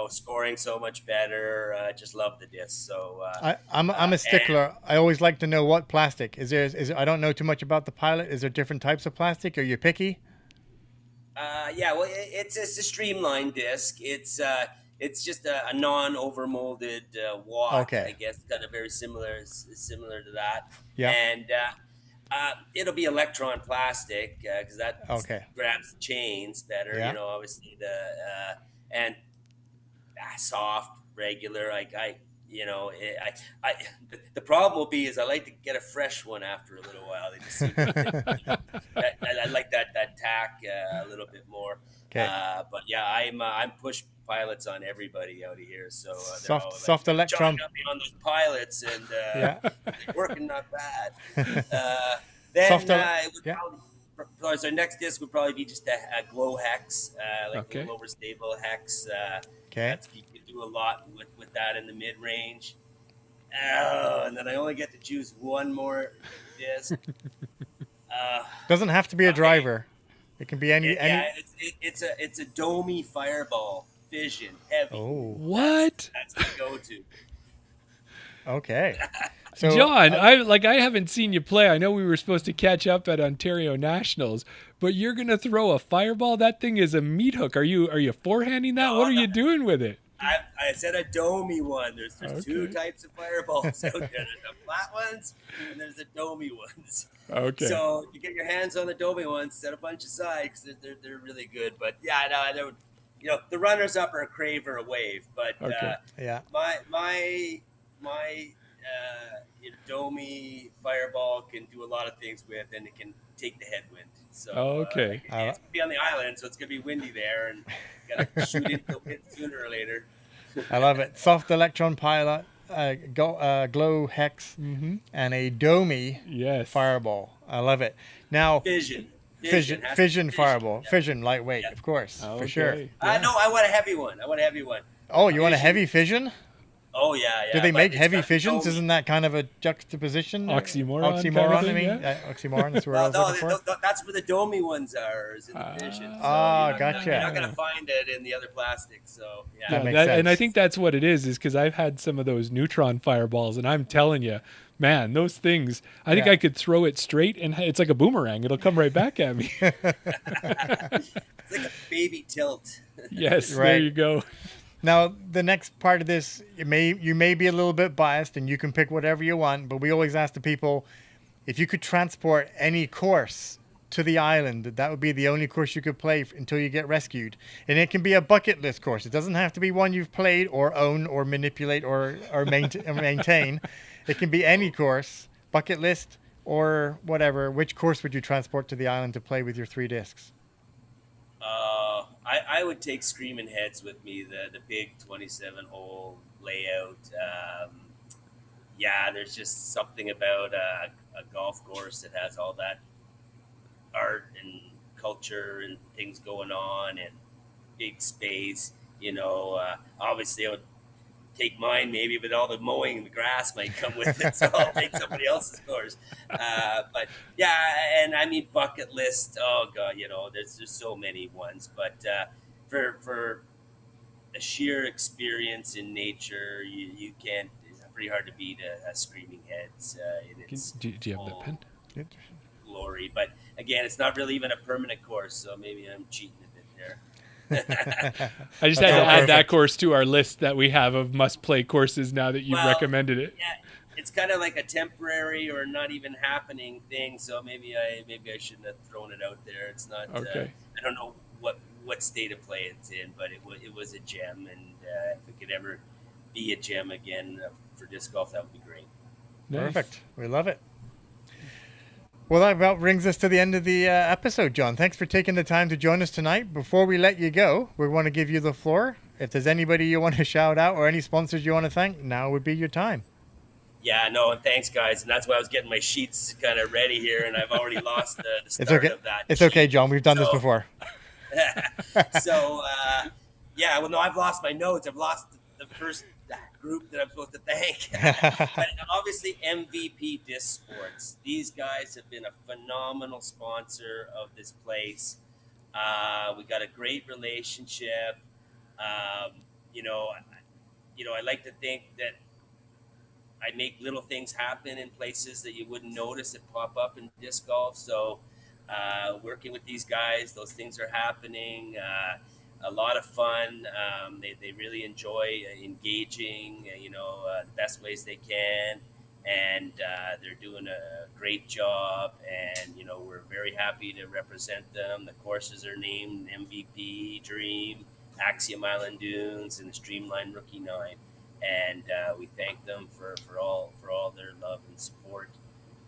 scoring so much better. Just love the disc. So I'm a stickler. I always like to know what plastic is there. I don't know too much about the Pilot. Is there different types of plastic? Are you picky? Well, it's a streamlined disc. It's just a non-overmolded wad. Okay. I guess kind of very similar to that. Yeah. And it'll be electron plastic because that grabs the chains better. Yeah. Obviously and soft, regular. The problem will be is I like to get a fresh one after a little while. They just seem I like that tack a little bit more. Okay. But yeah, I'm push pilots on everybody out of here. So soft electron. John got me on those pilots, and they're working not bad. So next disc would probably be just a glow hex, a lower stable hex. You can do a lot with that in the mid range. And then I only get to choose one more disc. Doesn't have to be a driver. It can be any. It's a Domi Fireball Fission heavy. Oh, what? That's the go-to. Okay. So, John, I haven't seen you play. I know we were supposed to catch up at Ontario Nationals, but you're gonna throw a fireball? That thing is a meat hook. Are you forehanding that? What are you doing with it? I said a Domi one. There's 2 types of fireballs out there. There's the flat ones and there's the Domi ones. Okay. So you get your hands on the Domi ones, set a bunch aside because they're really good. But the runners up are a crave or a wave. But my Domi Fireball can do a lot of things with, and it can take the headwind. So it's gonna be on the island, so it's gonna be windy there, and gotta shoot into the wind sooner or later. I love it. Soft electron pilot, glow hex, and a Domi fireball. I love it. Now fission fireball, fission lightweight, of course, for sure. No, I want a heavy one. Oh, you want a heavy fission? Oh yeah, Do yeah. they but make it's heavy got the fissions? dome. Isn't that kind of a juxtaposition? Oxymoron kind of Oxymoron, thing, I mean. yeah. Oxymoron, that's what I Well, was no, looking for. that's where the domey ones are, is in the fission. So Gotcha. you're not gonna find it in the other plastics. So yeah. That makes And I sense. think that's what it is because I've had some of those neutron fireballs, and I'm telling you, man, those things. I think Yeah. I could throw it straight, and it's like a boomerang. It'll come right back at me. It's like a baby tilt. Yes, there Right. you go. Now, the next part of this, you may be a little bit biased, and you can pick whatever you want. But we always ask the people, if you could transport any course to the island, that would be the only course you could play until you get rescued. And it can be a bucket list course. It doesn't have to be one you've played or own or manipulate or maintain. It can be any course, bucket list or whatever. Which course would you transport to the island to play with your 3 discs? I would take Screaming Heads with me, the big 27-hole layout. Yeah, there's just something about a golf course that has all that art and culture and things going on and big space. Obviously I would take mine maybe, but all the mowing and the grass might come with it, so I'll take somebody else's course. But yeah, and I mean bucket list. Oh god, there's just so many ones. But for a sheer experience in nature, you can't. It's pretty hard to beat a Screaming Heads in its Do you have that full pen? glory. But again, it's not really even a permanent course, so maybe I'm cheating a bit there. I just had to add that course to our list that we have of must-play courses now that you've recommended it. Yeah, it's kind of like a temporary or not even happening thing. So maybe I shouldn't have thrown it out there. It's not. Okay. I don't know what state of play it's in, but it was a gem, and if it could ever be a gem again for disc golf, that would be great. Nice. Perfect. We love it. Well, that about brings us to the end of the episode, John. Thanks for taking the time to join us tonight. Before we let you go, we want to give you the floor. If there's anybody you want to shout out or any sponsors you want to thank, now would be your time. Yeah, no, and thanks, guys. And that's why I was getting my sheets kind of ready here, and I've already lost the start of that. It's okay, John. We've done this before. So, yeah, well, no, I've lost my notes. I've lost the first group that I'm supposed to thank. But obviously, MVP Disc Sports. These guys have been a phenomenal sponsor of this place. We got a great relationship. I like to think that I make little things happen in places that you wouldn't notice that pop up in disc golf. So working with these guys, those things are happening. A lot of fun. They really enjoy engaging, the best ways they can. And they're doing a great job. And, we're very happy to represent them. The courses are named MVP, Dream, Axiom Island Dunes, and the Streamline Rookie 9. And we thank them for all their love and support.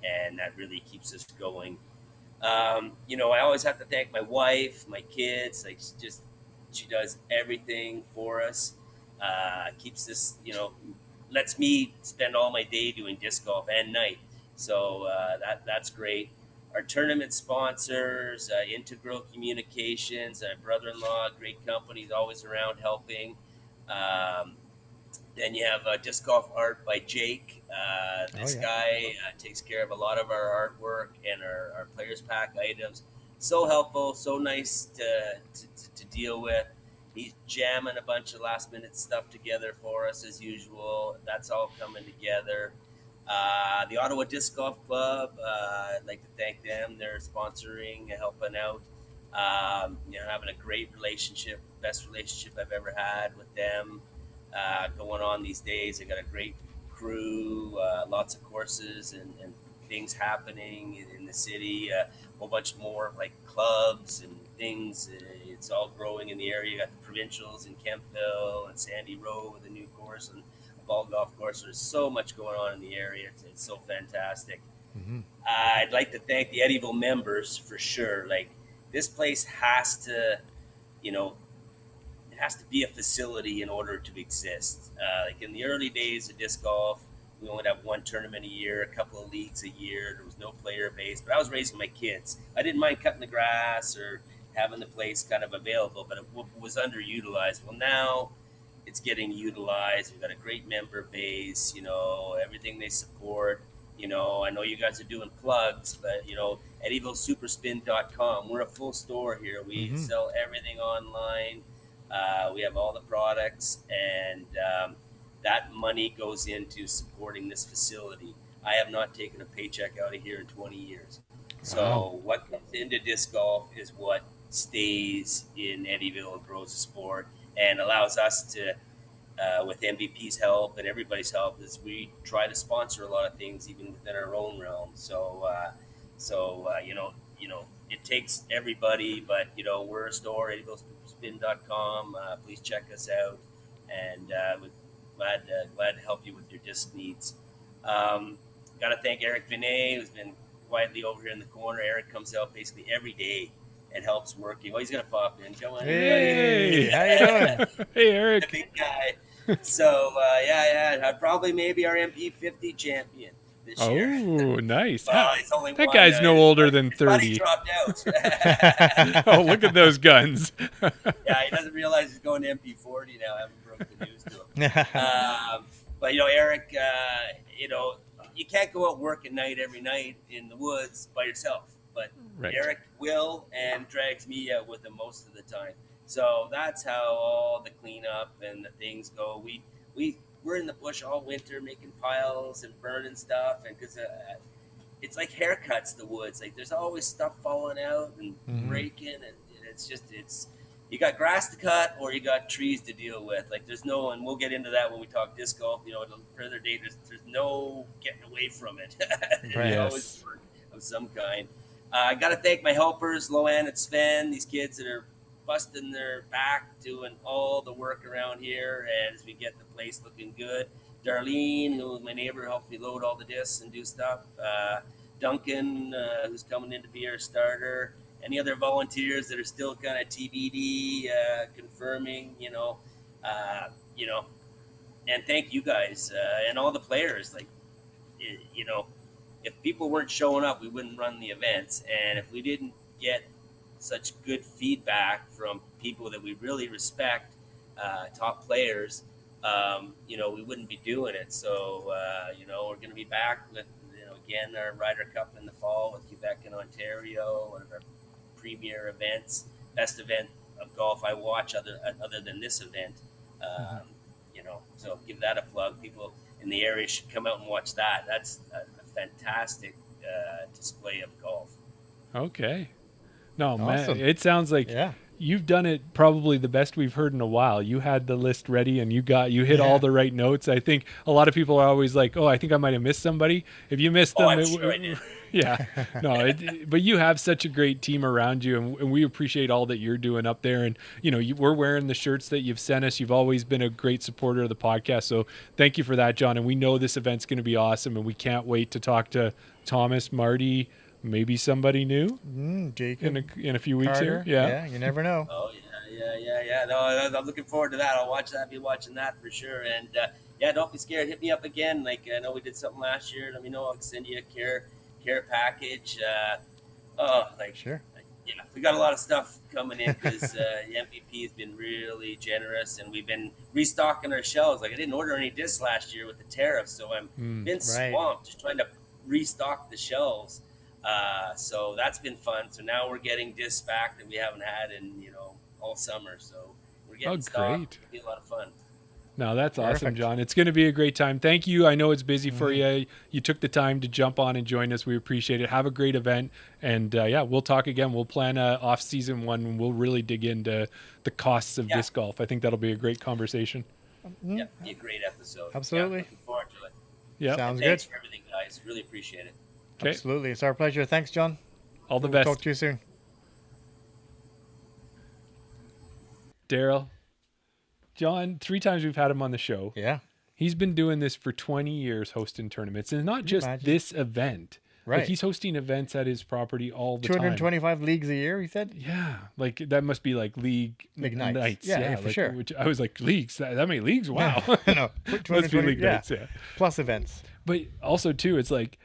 And that really keeps us going. I always have to thank my wife, my kids. Like, she does everything for us. Keeps us, lets me spend all my day doing disc golf and night. So that's great. Our tournament sponsors, Integral Communications, my brother-in-law, great company, he's always around helping. Then you have Disc Golf Art by Jake. This guy takes care of a lot of our artwork and our Players Pack items. So helpful, so nice to deal with. He's jamming a bunch of last-minute stuff together for us as usual. That's all coming together. The Ottawa Disc Golf Club, I'd like to thank them. They're sponsoring, helping out. Having a great relationship, best relationship I've ever had with them. Going on these days. They got a great crew, lots of courses and things happening in the city, a whole bunch more like clubs and things. It's all growing in the area. You got the provincials in Kempville and Sandy Row with a new course and a ball golf course. There's so much going on in the area. It's so fantastic. Mm-hmm. I'd like to thank the Ettyville members for sure. Like, this place has to, it has to be a facility in order to exist. Like in the early days of disc golf, we only have one tournament a year, a couple of leagues a year. There was no player base, but I was raising my kids. I didn't mind cutting the grass or having the place kind of available, but it was underutilized. Well, now it's getting utilized. We've got a great member base, everything they support. I know you guys are doing plugs, but EttyvilleSuperspin.com. We're a full store here. We sell everything online. We have all the products, and that money goes into supporting this facility. I have not taken a paycheck out of here in 20 years. So what comes into disc golf is what stays in Ettyville and grows the sport and allows us to, with MVP's help and everybody's help, is we try to sponsor a lot of things even within our own realm. So, it takes everybody, but we're a store, EttyvilleSuperspin.com. Please check us out, and we're glad to help you with your disc needs. Got to thank Eric Vinay, who's been quietly over here in the corner. Eric comes out basically every day and helps working. Oh, he's gonna pop in. Come on, hey, how you doing? Hey, Eric. Big guy. So I'd probably maybe our MP50 champion this year. Oh, nice. It's only That one, guy's no older than his buddy 30. dropped out. Oh, look at those guns. Yeah, he doesn't realize he's going to MP40 now. I haven't broke the news to him. But Eric, you can't go out work at night every night in the woods by yourself. But Right. Eric will and drags me out with him most of the time. So that's how all the cleanup and the things go. We're in the bush all winter making piles and burning stuff, and because it's like haircuts, the woods. Like there's always stuff falling out and breaking, and it's you got grass to cut or you got trees to deal with. Like there's no, and we'll get into that when we talk disc golf. At a further date, there's no getting away from it. There's always work of some kind. I got to thank my helpers, Loanne and Sven, these kids that are busting their back doing all the work around here as we get the place looking good. Darlene, who my neighbor, helped me load all the discs and do stuff. Duncan, who's coming in to be our starter. Any other volunteers that are still kind of TBD, confirming, and thank you guys and all the players. Like, if people weren't showing up, we wouldn't run the events. And if we didn't get such good feedback from people that we really respect, top players, we wouldn't be doing it. So, we're going to be back with, again, our Ryder Cup in the fall with Quebec and Ontario, one of our premier events, best event of golf I watch other than this event. So give that a plug. People in the area should come out and watch that. That's a fantastic display of golf. Okay. No, Awesome. man, it sounds like Yeah. you've done it probably the best we've heard in a while. You had the list ready and you hit all the right notes. I think a lot of people are always like, oh, I think I might have missed somebody. If you missed them, I'm sure I did. Yeah, no, but you have such a great team around you, and we appreciate all that you're doing up there. And we're wearing the shirts that you've sent us. You've always been a great supporter of the podcast, so thank you for that, John. And we know this event's going to be awesome, and we can't wait to talk to Thomas, Marty, maybe somebody new Jacob in a few weeks Carter. here. Yeah, You never know. Oh yeah. No, I'm looking forward to that. I'll watch that. Be watching that for sure. And don't be scared. Hit me up again. Like I know we did something last year. Let me know. I'll send you a care package. Sure. We got a lot of stuff coming in because the MVP has been really generous, and we've been restocking our shelves. Like I didn't order any discs last year with the tariffs, so I'm been swamped just trying to restock the shelves. So that's been fun. So now we're getting discs back that we haven't had in all summer. So we're getting stocked. Great. It'll be a lot of fun. No, that's awesome, Perfect. John. It's going to be a great time. Thank you. I know it's busy for you. You took the time to jump on and join us. We appreciate it. Have a great event. And we'll talk again. We'll plan a off-season one, and we'll really dig into the costs of disc golf. I think that'll be a great conversation. Yeah, be a great episode. Absolutely. Yeah, looking forward to it. Yeah. Sounds Thanks good. for everything, guys. Really appreciate it. Okay. Absolutely. It's our pleasure. Thanks, John. All the We'll best. talk to you soon. Daryl. John, 3 times we've had him on the show. Yeah. He's been doing this for 20 years, hosting tournaments. And not just imagine? this event. Right. Like he's hosting events at his property all the time. 225 leagues a year, he said? Yeah, like that must be like league nights. Yeah, for like, sure. Which I was like, leagues? That many leagues? Wow. No. Must be league nights, yeah. Plus events. But also too, it's like,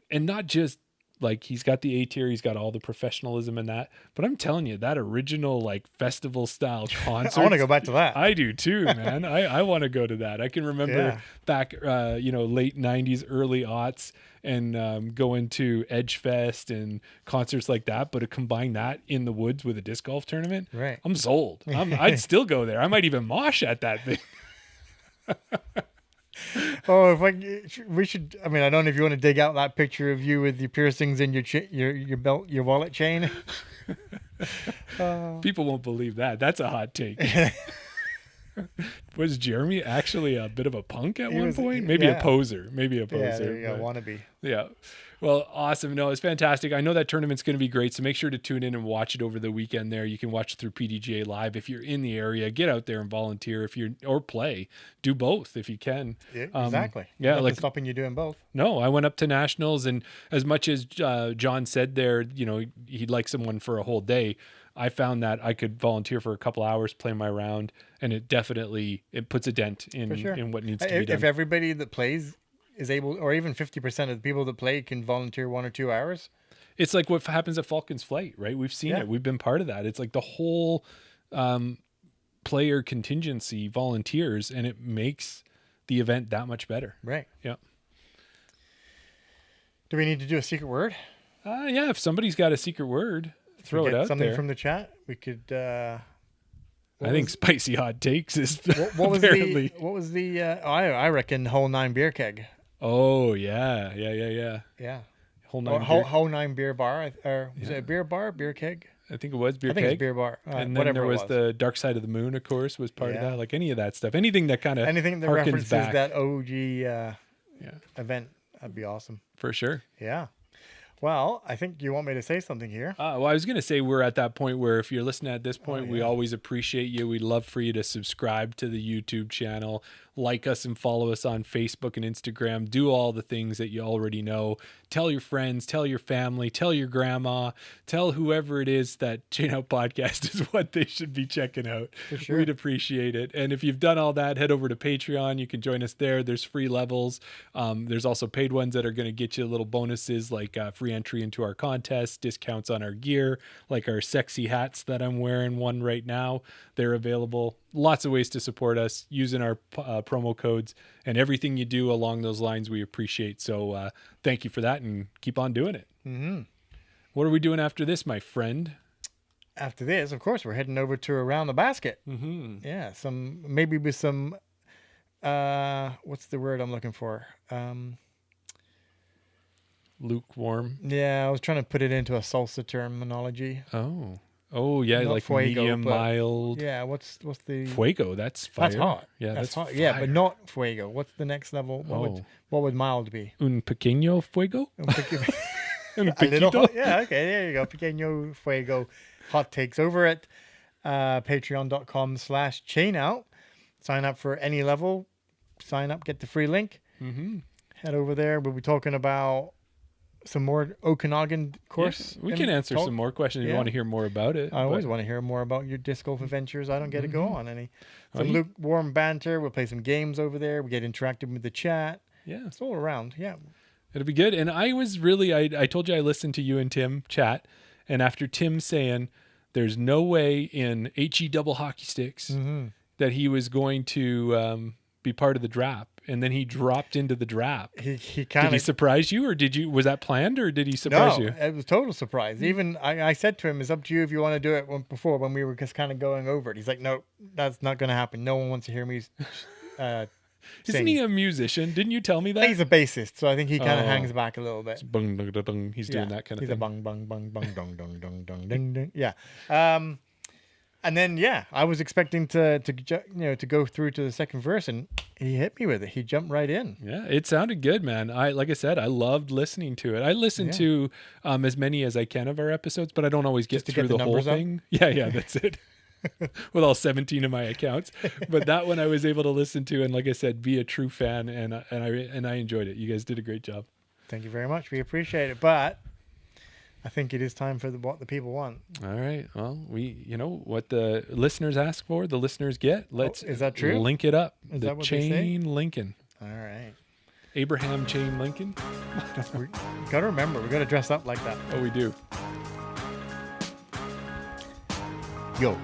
and not just Like, he's got the A tier, he's got all the professionalism in that. But I'm telling you, that original like festival style concert. I want to go back to that. I do too, man. I want to go to that. I can remember back, late 90s, early aughts, and going to Edge Fest and concerts like that. But to combine that in the woods with a disc golf tournament, Right. I'm sold. I'd still go there. I might even mosh at that thing. Oh, we should. I mean, I don't know if you want to dig out that picture of you with your piercings in your belt, your wallet chain. People won't believe that. That's a hot take. Was Jeremy actually a bit of a punk at one point? Maybe a poser. Yeah, there you go. but- Wannabe. Yeah. Well, awesome. No, it's fantastic. I know that tournament's going to be great, so make sure to tune in and watch it over the weekend there. You can watch it through PDGA Live. If you're in the area, get out there and volunteer or play. Do both if you can. Yeah, exactly. Yeah, Nothing like stopping you doing both. No, I went up to nationals, and as much as John said there, he'd like someone for a whole day. I found that I could volunteer for a couple hours, play my round, and it puts a dent in what needs to be done. If everybody that plays is able, or even 50% of the people that play can volunteer 1 or 2 hours. It's like what happens at Falcons Flight, right? We've seen it. We've been part of that. It's like the whole player contingency volunteers, and it makes the event that much better. Right. Yeah. Do we need to do a secret word? Yeah, if somebody's got a secret word, throw it Get out something there. from the chat. We could. I think spicy hot takes is What was apparently. the? I reckon whole 9 beer keg. Oh yeah. Yeah. Whole Or nine. whole 9 beer bar. Or was it a beer bar, beer keg? I think it was beer I think keg. it's beer bar. And then whatever there it was the Dark Side of the Moon, of course, was part of Yeah. that. Like any of that stuff, anything that kind of anything that harkens references back. that OG event. That'd be awesome. For sure. Yeah. Well, I think you want me to say something here. Well, I was going to say we're at that point where if you're listening at this point, we always appreciate you. We'd love for you to subscribe to the YouTube channel, like us and follow us on Facebook and Instagram. Do all the things that you already know. Tell your friends, tell your family, tell your grandma, tell whoever it is that Chain Out Podcast is what they should be checking out. For sure. We'd appreciate it. And if you've done all that, head over to Patreon. You can join us there. There's free levels. There's also paid ones that are going to get you little bonuses like free entry into our contest, discounts on our gear, like our sexy hats that I'm wearing one right now. They're available. Lots of ways to support us using our promo codes, and everything you do along those lines we appreciate. So thank you for that, and keep on doing it. Mm-hmm. What are we doing after this, my friend? After this, of course, we're heading over to Around the Basket. Mm-hmm. Yeah, maybe with some what's the word I'm looking for? Lukewarm. Yeah, I was trying to put it into a salsa terminology. Oh yeah, Not like fuego, medium, but- mild. Yeah, what's the Fuego, that's fire. That's hot. Yeah, that's hot. fire. Yeah, but not fuego. What's the next level? What would mild be? Un pequeño fuego. Un A little poquito? hot. Yeah, okay, there you go. Pequeño fuego hot takes over at patreon.com/chainout. Sign up for any level. Sign up, get the free link. Mm-hmm. Head over there. We'll be talking about some more Okanagan course. We can answer some more questions if you Yeah. want to hear more about it. I always but- want to hear more about your disc golf adventures. I don't get to go on any. Oh, Some you- lukewarm banter. We'll play some games over there. We get interactive with the chat. Yeah, It's all around. Yeah. it'll be good. And I was really, I told you I listened to you and Tim chat, and after Tim saying there's no way in HE double hockey sticks Mm-hmm. that he was going to be part of the drop, and then he dropped into the drop. He Did kind he of. surprise you, or was that planned, or did he surprise No, you? it was total surprise. Even I said to him, "It's up to you if you want to do it." Before when we were just kind of going over it, he's like, "No, that's not going to happen. No one wants to hear me." Isn't sing. he a musician? Didn't you tell me that? He's a bassist, so I think he kind of Oh. hangs back a little bit. Bung, dung, dung, dung. He's doing Yeah, that kind of he's thing. a bung bung bung bung dong dong dong dong ding ding. Yeah. And then I was expecting to go through to the second verse, and he hit me with it. He jumped right in. Yeah, it sounded good, man. Like I said, I loved listening to it. I listen to as many as I can of our episodes, but I don't always get Just to through get the the whole numbers up? thing. Yeah, that's it. With all 17 of my accounts, but that one I was able to listen to, and like I said, be a true fan, and I enjoyed it. You guys did a great job. Thank you very much. We appreciate it, but I think it is time for what the people want. All right. Well, what the listeners ask for, the listeners get. Let's is that true? Link it up. Is the that what they say? chain Lincoln. All right. Abraham Chain Lincoln. We gotta remember, we gotta dress up like that. Oh, we do. Yo.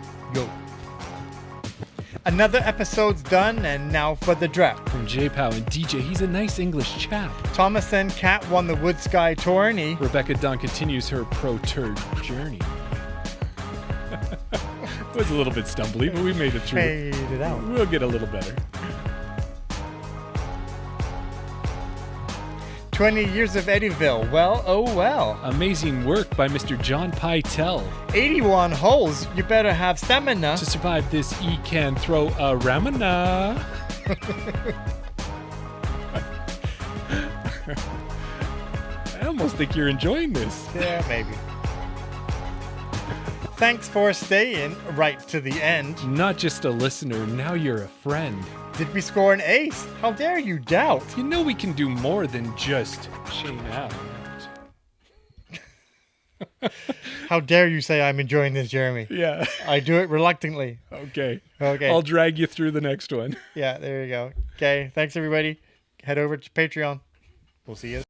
Another episode's done, and now for the draft. From J-Pow and DJ, he's a nice English chap. Thomas and Kat won the Wood Sky Tourney. Rebecca Dunn continues her pro turd journey. It was a little bit stumbly, but we made it through. Fade it out. We'll get a little better. 20 years of Ettyville. Well, oh well. Amazing work by Mr. John Pytel 81 holes. You better have stamina. to survive this ECAN throw a Ramana. I almost think you're enjoying this. Yeah, maybe. Thanks for staying right to the end. Not just a listener, now you're a friend. Did we score an ace? How dare you doubt? You know we can do more than just chain out. How dare you say I'm enjoying this, Jeremy? Yeah. I do it reluctantly. Okay. Okay. I'll drag you through the next one. Yeah, there you go. Okay, thanks everybody. Head over to Patreon. We'll see you.